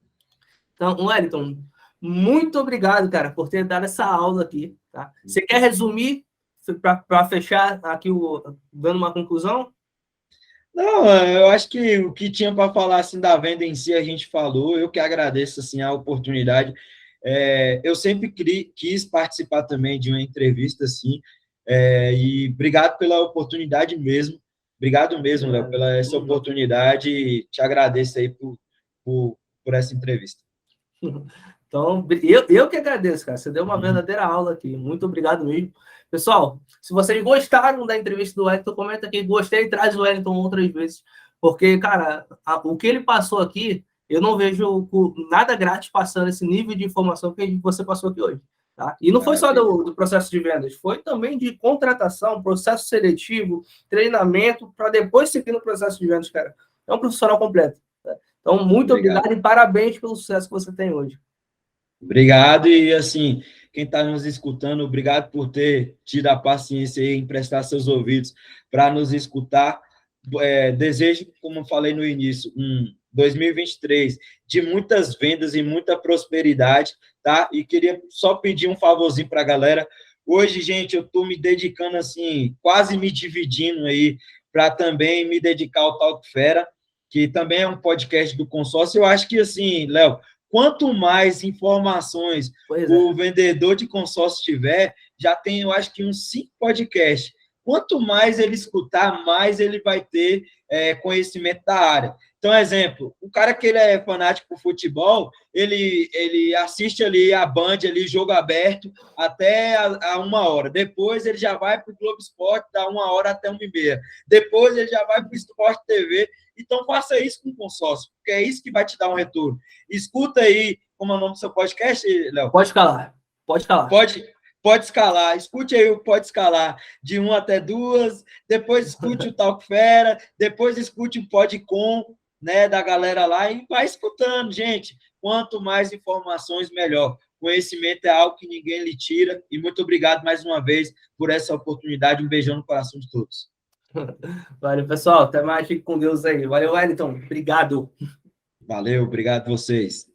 Então, Wellington, muito obrigado, cara, por ter dado essa aula aqui. Tá? Você quer resumir para fechar aqui, dando uma conclusão? Não, eu acho que o que tinha para falar assim da venda em si a gente falou. Eu que agradeço assim a oportunidade. Eu sempre quis participar também de uma entrevista assim, e obrigado pela oportunidade mesmo. Obrigado mesmo, Léo, pela essa oportunidade. E te agradeço aí por essa entrevista. Então, eu que agradeço, cara. Você deu uma verdadeira aula aqui. Muito obrigado mesmo. Pessoal, se vocês gostaram da entrevista do Wellington, comenta aqui. Gostei, traz o Wellington outras vezes. Porque, cara, o que ele passou aqui, eu não vejo nada grátis passando esse nível de informação que você passou aqui hoje. Tá? E não foi só do processo de vendas, foi também de contratação, processo seletivo, treinamento, para depois seguir no processo de vendas, cara. É um profissional completo. Tá? Então, muito obrigado e parabéns pelo sucesso que você tem hoje. Obrigado, e assim, quem está nos escutando, obrigado por ter tido a paciência e emprestar seus ouvidos para nos escutar. Desejo, como eu falei no início, 2023 de muitas vendas e muita prosperidade, tá? E queria só pedir um favorzinho para a galera. Hoje, gente, eu estou me dedicando assim, quase me dividindo aí para também me dedicar ao Talk Fera, que também é um podcast do consórcio. Eu acho que assim, Léo, quanto mais informações o vendedor de consórcio tiver, já tem, eu acho que uns 5 podcasts. Quanto mais ele escutar, mais ele vai ter conhecimento da área. Então, exemplo, o cara que ele é fanático por futebol, ele assiste ali a Band, ali, jogo aberto, até a 1h. Depois ele já vai para o Globo Esporte, da 1h até 1h30. Depois ele já vai para o Sport TV. Então, faça isso com o consórcio, porque é isso que vai te dar um retorno. Escuta aí, como é o nome do seu podcast, Léo? Pode escalar. Pode escalar. Escute aí o Pode Escalar, de 1 até 2, depois escute o Talk Fera, depois escute o Podcom, né, da galera lá, e vai escutando, gente. Quanto mais informações, melhor. Conhecimento é algo que ninguém lhe tira, e muito obrigado mais uma vez por essa oportunidade. Um beijão no coração de todos. Valeu, pessoal. Até mais. Fique com Deus aí. Valeu, Wellington. Obrigado. Valeu, obrigado a vocês.